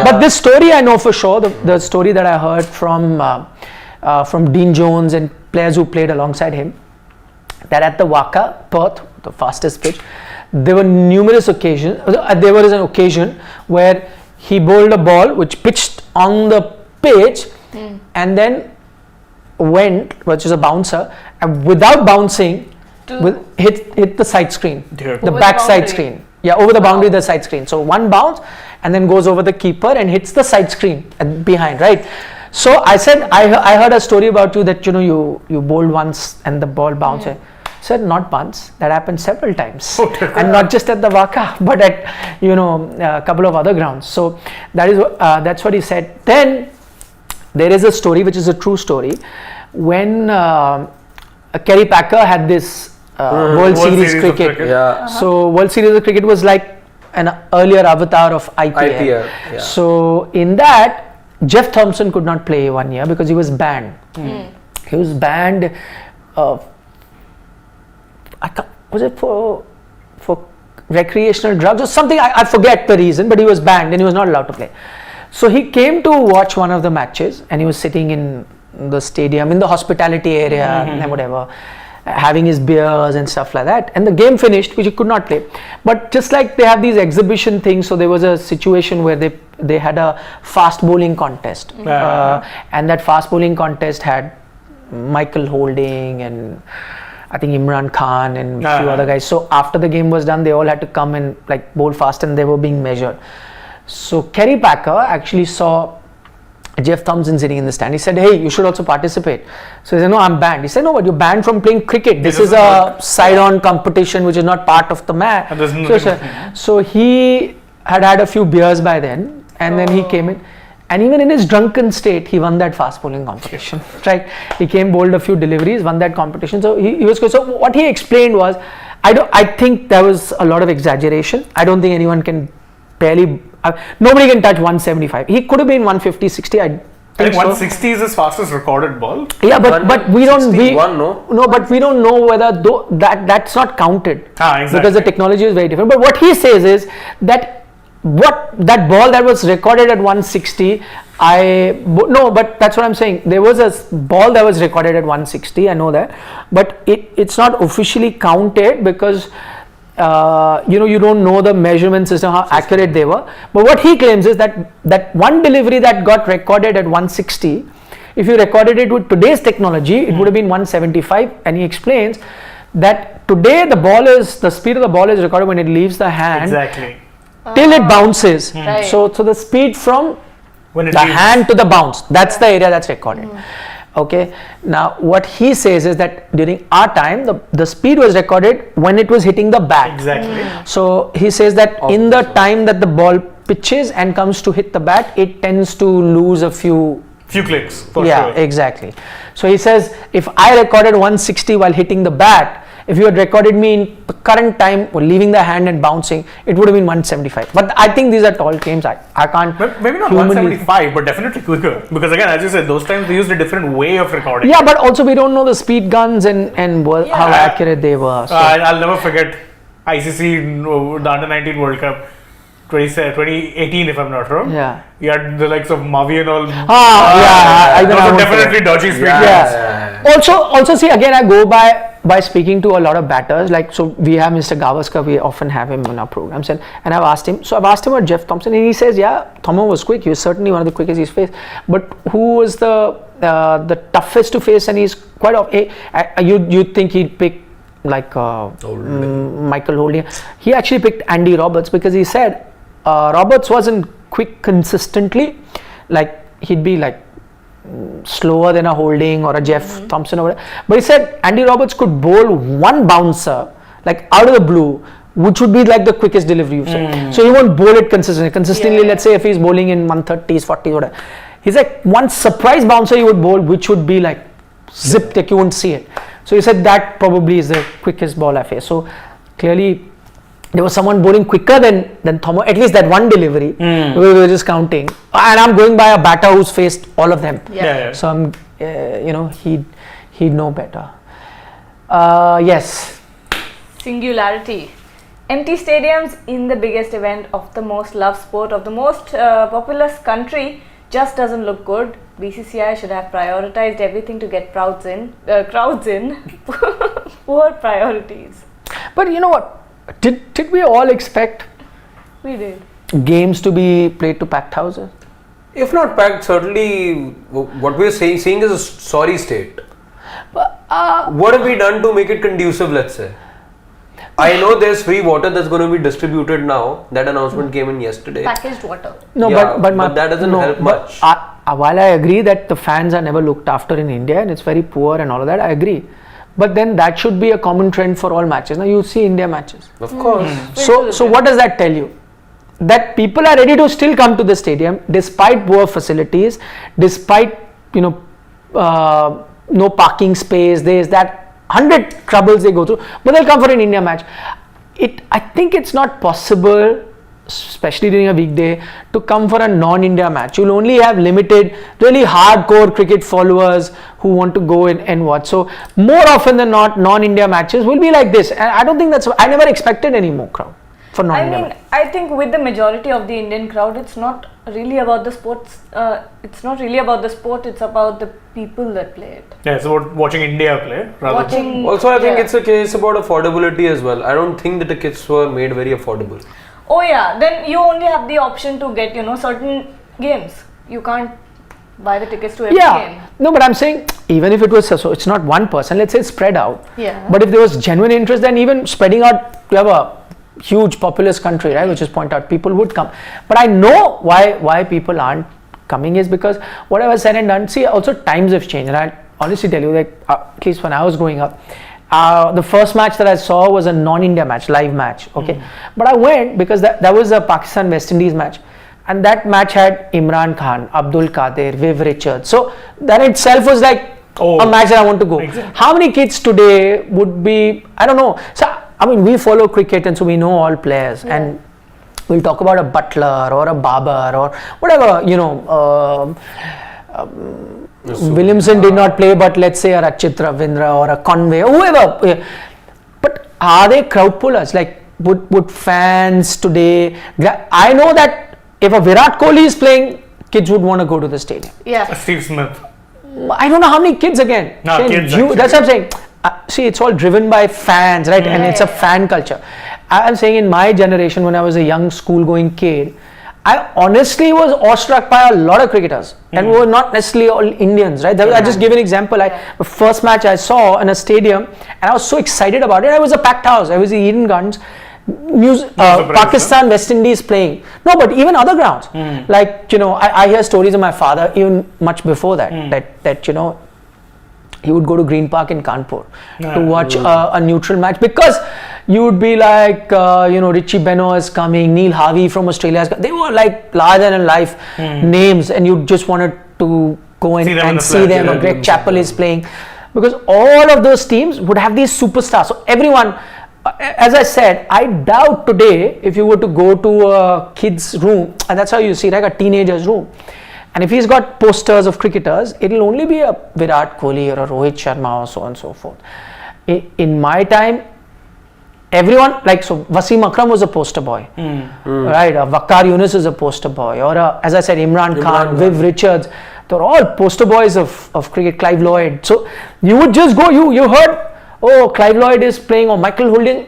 S5: But this story I know for sure, the story that I heard from Dean Jones and players who played alongside him, that at the Waka, Perth, the fastest pitch, there were numerous occasions, there was an occasion where he bowled a ball which pitched on the pitch and then went, which is a bouncer, and without bouncing, hit the side screen, the back side screen. Yeah, over the boundary, the side screen. So one bounce and then goes over the keeper and hits the side screen behind, right? So I said, I heard a story about you that, you bowled once and the ball bounced. Said not once, that happened several times, and not just at the Waka, but at a couple of other grounds. So that's what he said. Then there is a story which is a true story when Kerry Packer had this World Series cricket.
S1: Yeah.
S5: So World Series of cricket was like an earlier avatar of IPL.
S1: Yeah.
S5: So in that, Jeff Thompson could not play 1 year because he was banned. He was banned. Was it for recreational drugs or something? I forget the reason, but he was banned and he was not allowed to play. So he came to watch one of the matches and he was sitting in the stadium in the hospitality area and whatever, having his beers and stuff like that. And the game finished, which he could not play. But just like they have these exhibition things, so there was a situation where they had a fast bowling contest, and that fast bowling contest had Michael Holding and I think Imran Khan and a few other guys. So after the game was done, they all had to come and like bowl fast and they were being measured. So Kerry Packer actually saw Jeff Thompson sitting in the stand. He said, hey, you should also participate. So he said, no, I'm banned. He said, no, but you're banned from playing cricket. This is a side-on competition which is not part of the match. So he had a few beers by then and then he came in. And even in his drunken state, he won that fast bowling competition, right? He came, bowled a few deliveries, won that competition. So he was good. So what he explained was, I think there was a lot of exaggeration. I don't think anyone can nobody can touch 175. He could have been 150, 60. I think
S2: 160 is his fastest recorded ball.
S5: Yeah, but we don't. But we don't know whether that's not counted.
S2: Exactly.
S5: Because the technology is very different. But what he says is that that ball that was recorded at 160, but that's what I'm saying. There was a ball that was recorded at 160, I know that, but it's not officially counted because you don't know the measurement system, how accurate they were. But what he claims is that one delivery that got recorded at 160, if you recorded it with today's technology, it would have been 175. And he explains that today the speed of the ball is recorded when it leaves the hand.
S2: Exactly.
S5: Till it bounces.
S3: Right.
S5: So the speed from
S2: when
S5: the hand to the bounce, that's the area that's recorded. Okay. Now what he says is that during our time, the speed was recorded when it was hitting the bat.
S2: Exactly.
S5: So he says that in the time that the ball pitches and comes to hit the bat, it tends to lose a few
S2: clicks. For
S5: sure. Exactly. So he says if I recorded 160 while hitting the bat, if you had recorded me in the current time or leaving the hand and bouncing, it would have been 175. But I think these are tall claims. I can't.
S2: Maybe not 175, but definitely quicker. Because again, as you said, those times they used a different way of recording.
S5: Yeah, but also we don't know the speed guns and how accurate they were. So.
S2: I'll never forget ICC, the Under-19 World Cup. 2018, if I'm not wrong.
S5: Yeah.
S2: You had the likes of Mavi and all.
S5: Those
S2: are definitely dodgy speed.
S5: Also, see, again, I go by speaking to a lot of batters. Like, so we have Mr. Gavaskar, we often have him in our programs. And I've asked him about Jeff Thompson. And he says, Thomo was quick. He was certainly one of the quickest he's faced. But who was the toughest to face? And he's quite off. You'd think he'd pick like Michael Holding. He actually picked Andy Roberts because he said Roberts wasn't quick consistently. Like he'd be like slower than a Holding or a Jeff Thompson or whatever. But he said Andy Roberts could bowl one bouncer like out of the blue, which would be like the quickest delivery you've seen. So he won't bowl it consistently. Let's say if he's bowling in 130s, 40s, whatever. He's like one surprise bouncer he would bowl, which would be like zipped, like you won't see it. So he said that probably is the quickest ball I faced. So clearly there was someone bowling quicker than Thomas, at least that one delivery. We were just counting. And I'm going by a batter who's faced all of them. So I'm, he'd know better. Yes.
S3: Singularity. Empty stadiums in the biggest event of the most loved sport of the most populous country just doesn't look good. BCCI should have prioritized everything to get crowds in. Poor priorities.
S5: But you know what? Did we all expect
S3: We did.
S5: games to be played to packed houses?
S1: If not packed, certainly what we're seeing is a sorry state. What have we done to make it conducive, let's say? I know there's free water that's going to be distributed now. That announcement came in yesterday.
S3: Packaged water.
S5: No,
S1: Yeah,
S5: but
S1: that doesn't help much.
S5: While I agree that the fans are never looked after in India and it's very poor and all of that, I agree. But then that should be a common trend for all matches. Now you see India matches.
S1: Of course.
S5: So what does that tell you? That people are ready to still come to the stadium despite poor facilities, despite no parking space. There's that 100 troubles they go through, but they'll come for an India match. I think it's not possible, especially during a weekday, to come for a non-India match. You'll only have limited, really hardcore cricket followers who want to go in and watch. So more often than not, non-India matches will be like this. And I don't think I never expected any more crowd for non-India matches.
S3: I think with the majority of the Indian crowd, it's not really about the sports. It's not really about the sport. It's about the people that play it.
S2: Yeah, it's about watching India play.
S1: Also, I think it's a case about affordability as well. I don't think the tickets were made very affordable.
S3: Oh yeah, then you only have the option to get certain games. You can't buy the tickets to every game.
S5: No, but I'm saying even if it was so it's not one person. Let's say it's spread out.
S3: Yeah.
S5: But if there was genuine interest, then even spreading out, you have a huge populous country, right? Which is point out, people would come. But I know why people aren't coming is because whatever said and done. See, also times have changed, and I honestly tell you, like at least when I was growing up, the first match that I saw was a non-India match, live match. Okay, but I went because that was a Pakistan West Indies match, and that match had Imran Khan, Abdul Qadir, Viv Richards. So that itself was like a match that I want to go.
S2: Exactly.
S5: How many kids today would be? I don't know. So I mean, we follow cricket, and so we know all players, and we'll talk about a Butler or a Babar or whatever, Williamson did not play, but let's say a Rachit Ravindra or a Conway or whoever. But are they crowd pullers? Like, would fans today? I know that if a Virat Kohli is playing, kids would want to go to the stadium.
S3: Yeah.
S2: Steve Smith.
S5: I don't know how many kids again.
S2: No, kids
S5: That's what I'm saying. See, it's all driven by fans, right? And it's a fan culture. I'm saying in my generation, when I was a young school-going kid, I honestly was awestruck by a lot of cricketers, and we were not necessarily all Indians, right? I just give an example. The first match I saw in a stadium, and I was so excited about it. It was a packed house. I was the Eden Gardens. Pakistan, West Indies playing. No, but even other grounds. Like, I hear stories of my father even much before that, he would go to Green Park in Kanpur to watch a neutral match, because you would be like, Richie Benaud is coming, Neil Harvey from Australia is coming. They were like larger than life names, and you just wanted to go in and see them. Or Greg Chappell is playing, because all of those teams would have these superstars. So everyone, as I said, I doubt today if you were to go to a kid's room, and that's how you see, like a teenager's room, and if he's got posters of cricketers, it'll only be a Virat Kohli or a Rohit Sharma or so on and so forth. In my time, everyone, like, so Wasim Akram was a poster boy, right? Waqar Yunus is a poster boy, or as I said, Imran Khan, Viv Richards. They're all poster boys of cricket. Clive Lloyd. So you would just go. You heard, oh, Clive Lloyd is playing, or Michael Holding,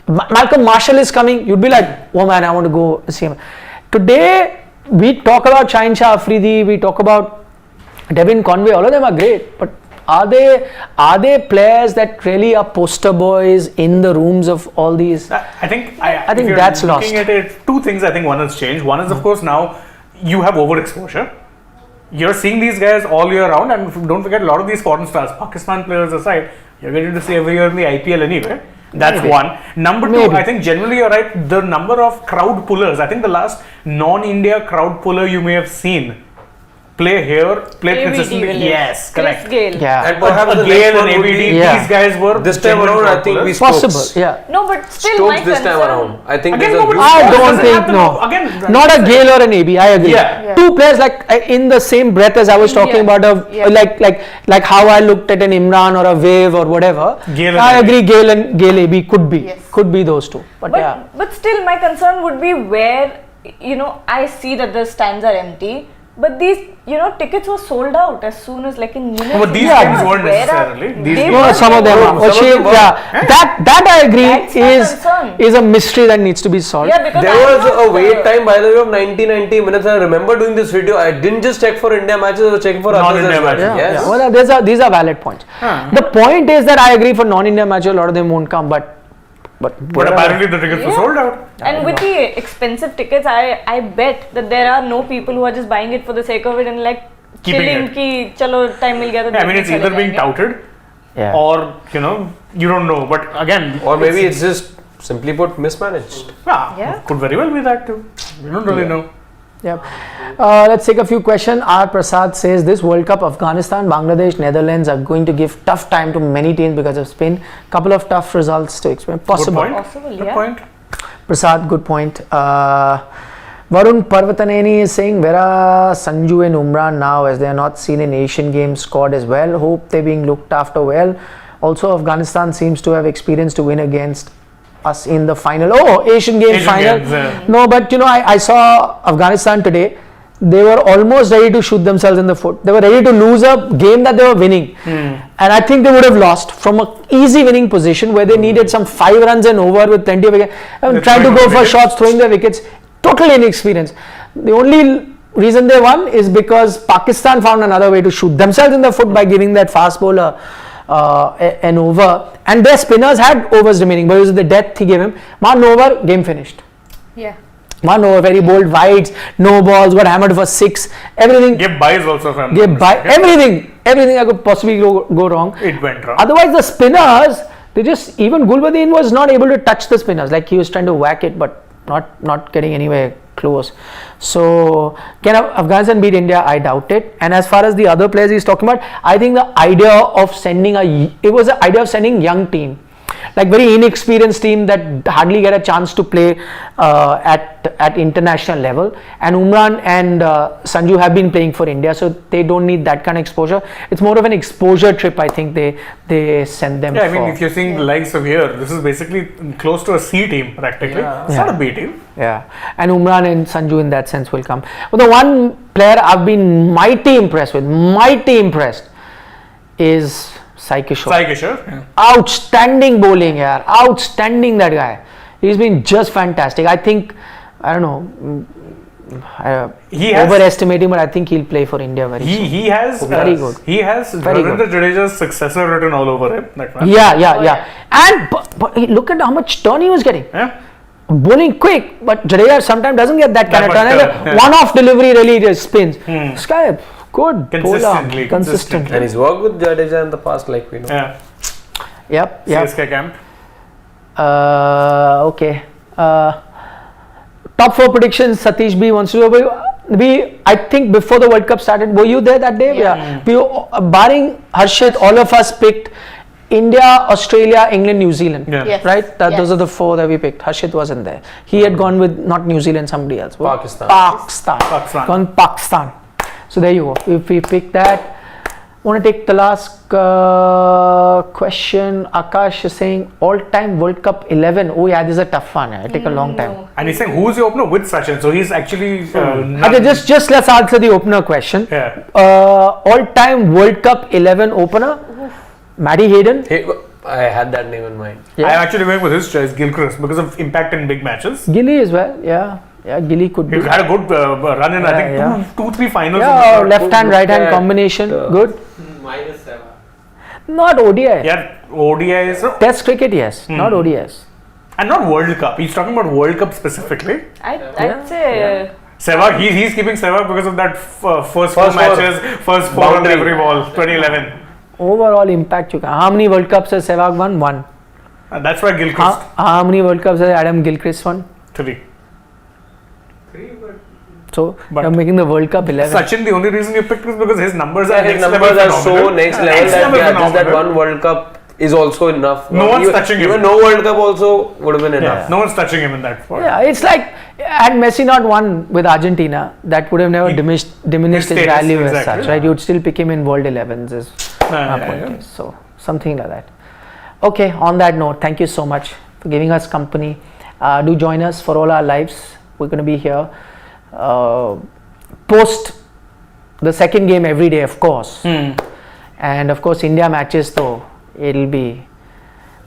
S5: Malcolm Marshall is coming. You'd be like, oh man, I want to go see him. Today we talk about Shaheen Shah Afridi, we talk about Devin Conway. All of them are great, but are they players that really are poster boys in the rooms of all these?
S2: I think
S5: that's lost.
S2: Looking at it, two things I think one has changed. One is, of course, now you have overexposure. you're seeing these guys all year round, and don't forget a lot of these foreign stars, Pakistan players aside, you're getting to see every year in the IPL anyway. That's
S5: Maybe.
S2: one. Number two,
S5: Maybe.
S2: I think generally you're right. The number of crowd pullers. I think the last non-India crowd puller you may have seen play here, play
S3: ABD
S2: consistently.
S3: Willis,
S2: Yes,
S3: Chris
S2: correct.
S3: Gale.
S5: Yeah.
S1: And perhaps the
S2: Gale
S1: next
S2: and
S1: one would
S2: ABD,
S1: be
S5: Yeah.
S2: these guys were
S1: this time
S2: genuine
S1: around. I
S2: crowd
S1: think
S2: pullers.
S1: we
S5: Possible.
S1: Stokes.
S5: Yeah.
S3: No, but still
S1: Stokes
S3: my
S1: this time
S3: concern.
S1: around. I think
S2: Again,
S1: there's a
S2: no, but
S1: huge
S5: I
S2: Stokes
S5: don't
S2: doesn't
S5: think
S2: have to
S5: no.
S2: go- again,
S5: Not a Gale or an AB. I agree.
S2: Yeah.
S5: Two players like in the same breath as I was talking
S3: Yeah.
S5: about of
S3: Yeah.
S5: like how I looked at an Imran or a Wave or whatever.
S2: Gale and
S5: I
S2: AB.
S5: agree. Gale AB could be
S3: Yes.
S5: could be those two. But yeah.
S3: But still, my concern would be where, I see that the stands are empty, but these, tickets were sold out as soon as like in minutes.
S2: No, but these
S5: Yeah.
S2: games weren't
S3: Where are-
S2: necessarily. These
S3: they
S2: games-
S5: No,
S3: were-
S5: some of them are.
S1: Some of them were.
S5: Yeah, that I agree
S3: That's my concern.
S5: is a mystery that needs to be solved.
S3: Yeah, because
S1: There
S3: I'm
S1: was
S3: not,
S1: a wait time, by the way, of 90 minutes. I remember doing this video. I didn't just check for India matches, I was checking for others
S2: Non-India
S1: as well.
S2: matches.
S5: Yeah,
S1: Yes.
S5: yeah. Well, these are valid points. The point is that I agree for non-India matches, a lot of them won't come, but
S2: But apparently the tickets were
S3: Yeah.
S2: sold out.
S3: And with the expensive tickets, I bet that there are no people who are just buying it for the sake of it and like
S2: Keeping
S3: chilling
S2: it.
S3: ki chalo time mil gaya to
S2: I mean,
S3: dekhne
S2: it's
S3: chale
S2: either being
S3: jayenge.
S2: touted
S5: Yeah.
S2: or, you don't know. But again,
S1: Or maybe it's just simply put mismanaged.
S3: Yeah.
S2: could very well be that too. We don't really know.
S5: Yep. Let's take a few questions. R. Prasad says this World Cup, Afghanistan, Bangladesh, Netherlands are going to give tough time to many teams because of Spain. Couple of tough results to expect. Possible.
S2: Good point.
S3: Possible,
S2: Good
S3: yeah.
S2: point.
S5: Prasad, good point. Varun Parvataneni is saying, where are Sanju and Umran now as they are not seen in Asian Games squad as well? Hope they're being looked after well. Also, Afghanistan seems to have experience to win against us in the final. Oh, Asian Games
S2: Asian
S5: final.
S2: Games, yeah.
S5: No, but I saw Afghanistan today. They were almost ready to shoot themselves in the foot. They were ready to lose a game that they were winning. And I think they would have lost from an easy winning position where they needed some 5 runs and over with plenty of wickets. Trying to go for shots, throwing their wickets. Total inexperience. The only reason they won is because Pakistan found another way to shoot themselves in the foot by giving that fast bowler an over. And their spinners had overs remaining, but it was the death he gave him. One over, game finished.
S3: Yeah.
S5: One over, very bold wides, no balls, got hammered for 6. Everything.
S2: Gave buys also from
S5: Gave by everything that could possibly go wrong.
S2: It went wrong.
S5: Otherwise, the spinners, even Gulbadin was not able to touch the spinners. Like he was trying to whack it, but not getting anywhere close. So, can Afghanistan beat India? I doubt it. And as far as the other players he's talking about, I think the idea of sending young team. Like very inexperienced team that hardly get a chance to play at international level, and Umran and Sanju have been playing for India, so they don't need that kind of exposure. It's more of an exposure trip, I think they send them.
S2: Yeah, I mean, if you're seeing the likes of here, this is basically close to a C team practically. It's not a B team.
S5: Yeah, and Umran and Sanju in that sense will come. But the one player I've been mighty impressed is Sai Kishore.
S2: Sai Kishore. Yeah.
S5: Outstanding bowling, yaar. Outstanding, that guy. He's been just fantastic. I think, I don't know,
S2: He has-
S5: overestimating, but I think he'll play for India very soon.
S2: He has
S5: Very good.
S2: He has
S5: Very
S2: Ravindra Jadeja's successor written all over him. That man.
S5: Yeah. And but look at how much turn he was getting.
S2: Yeah.
S5: Bowling quick, but Jadeja sometimes doesn't get that kind of
S2: That
S5: turn.
S2: much
S5: And
S2: turn,
S5: the
S2: yeah.
S5: one-off delivery really just spins. This guy, good
S2: Consistently,
S5: bowler. Consistent.
S1: And he's worked with Jadeja in the past, like we know.
S2: Yeah.
S5: Yep.
S2: CSK camp.
S5: Okay. Top 4 predictions. Satish B wants to know. I think before the World Cup started, were you there that day? Yeah. We barring Harshit, all of us picked India, Australia, England, New Zealand.
S2: Yeah.
S3: Yes.
S5: Right? Those are the 4 that we picked. Harshit wasn't there. He had gone with not New Zealand, somebody else.
S1: Pakistan.
S2: Pakistan.
S5: Gone Pakistan. So there you go. If we pick that. Want to take the last question. Akash is saying all-time World Cup 11. Oh yeah, this is a tough one. It take a long time.
S2: And he's saying who's the opener with Sachin. So he's actually
S5: Okay, just let's answer the opener question.
S2: Yeah.
S5: All-time World Cup 11 opener. Matty Hayden.
S1: Hey, I had that name in mind.
S5: Yeah.
S2: I'm actually going with his choice, Gilchrist, because of impact in big matches.
S5: Gilly as well. Yeah, Gilly could be.
S2: He had a good run in, I think,
S5: yeah.
S2: two, 3 finals.
S5: Yeah,
S2: in the
S5: left hand, right hand
S1: at,
S5: combination. Good.
S1: -7.
S5: Not ODI.
S2: Yeah, ODIs.
S5: Test cricket, yes. Not ODIs.
S2: And not World Cup. He's talking about World Cup specifically.
S3: I'd say
S2: Sehwag, he's keeping Sehwag because of that first four
S1: four.
S2: matches, first four on
S1: Boundary.
S2: every ball, 2011.
S5: Overall impact, how many World Cups has Sehwag won? One.
S2: That's why Gilchrist.
S5: How many World Cups has Adam Gilchrist won?
S2: 3.
S5: So
S2: But-
S5: you're making the World Cup 11.
S2: Sachin, the only reason you picked is because his numbers are
S1: His
S2: next
S1: numbers
S2: level
S1: are so
S2: phenomenal.
S1: next level
S2: Next
S1: that
S2: level
S1: just that
S2: phenomenal.
S1: one World Cup is also enough.
S2: No one's
S1: even,
S2: touching him.
S1: Even no World Cup also would have been enough.
S2: No one's touching him in that sport.
S5: Yeah, it's like had Messi not won with Argentina, that would have never diminished his
S2: status,
S5: value as
S2: exactly.
S5: such, right? You'd still pick him in World 11s is my point is. So something like that. Okay, on that note, thank you so much for giving us company. Do join us for all our lives. We're going to be here post the second game every day, of course. And of course, India matches though, it'll be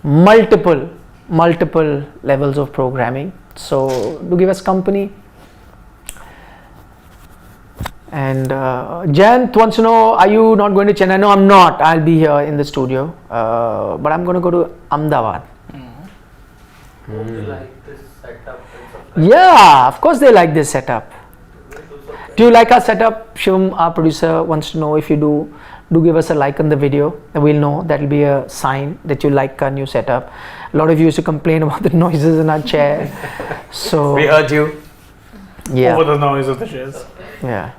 S5: multiple levels of programming. So do give us company. And Jayant wants to know, are you not going to Chennai? No, I'm not. I'll be here in the studio. But I'm going to go to Ahmedabad.
S1: Like this setup
S5: Yeah, of course they like this setup. Do you like our setup? Shivam, our producer, wants to know if you do give us a like on the video. We'll know. That will be a sign that you like our new setup. A lot of you used to complain about the noises in our chair. So
S1: we heard you.
S5: yeah,
S2: Over the noise of the chairs.
S5: yeah,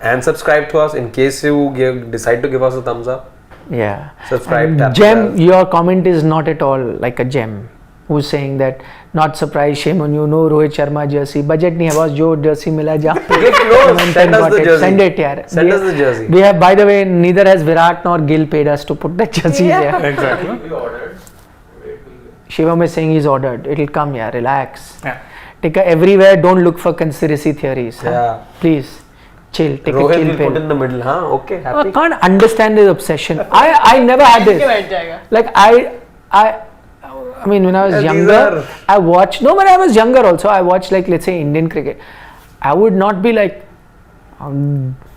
S1: And subscribe to us in case you decide to give us a thumbs up.
S5: yeah.
S1: Subscribe.
S5: And
S1: tap the
S5: Gem,
S1: bell.
S5: your comment is not at all like a gem. Who's saying that? Not surprised. Shame on you. No Rohit Sharma jersey. Budget नहीं है बस जो jersey मिला जहाँ पे
S1: Gift, no,
S5: comment
S1: send us
S5: got
S1: the
S5: it.
S1: jersey.
S5: Send it यार.
S1: Send us the jersey.
S5: We have, by the way, neither has Virat nor Gill paid us to put the jerseys here.
S2: Exactly.
S5: Shivam is saying he's ordered. It'll come, yeah. Relax.
S2: Yeah.
S5: Take a everywhere. Don't look for conspiracy theories. huh?
S1: Yeah.
S5: Please, chill. Take a
S1: Rohit
S5: chill
S1: will
S5: pill.
S1: put in the middle, huh? Okay,
S5: I
S1: happy.
S5: can't understand his obsession. I never had this. Like I mean, when I was
S1: Yeah, these
S5: younger,
S1: are-
S5: I watched. No, when I was younger, also I watched, like, let's say Indian cricket. I would not be like,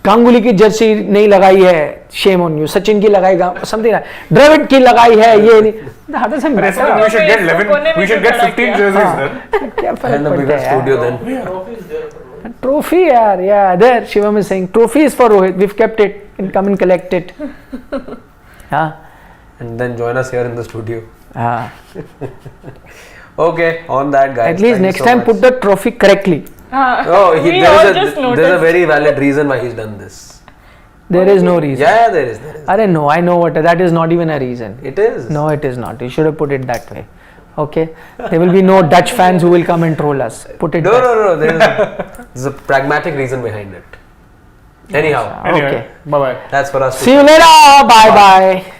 S5: Ganguly की Jersey नहीं लगाई है, shame on you. Sachin की लगाएगा, something like Dravid की लगाई है, ये नहीं. How does it
S2: Rest of
S5: matter?
S2: them, we should get 11. We should get 15 jerseys then.
S5: क्या फर्क
S1: And a
S5: पड़ता
S1: bigger
S5: है
S1: studio
S5: यार?
S1: then.
S5: Trophy, yaar, yeah. There, Shivam is saying trophy is for Rohit. We've kept it. You can come and collect it. Huh?
S1: And then join us here in the studio. Okay, on that, guys.
S5: At least
S1: thank you
S5: next
S1: so
S5: time
S1: much.
S5: put the trophy correctly.
S1: Oh,
S3: We all just
S1: there's a
S3: noticed.
S1: very valid reason why he's done this.
S5: There is no reason.
S1: Yeah, there is.
S5: I don't know. I know what. That is not even a reason.
S1: It is.
S5: No, it is not. You should have put it that way. Okay. There will be no Dutch fans who will come and troll us. Put it.
S1: No,
S5: that
S1: no, no. There's a pragmatic reason behind it. Anyhow,
S2: Anyway,
S5: Okay.
S2: bye bye.
S1: that's for us. to
S5: See you later. Bye bye.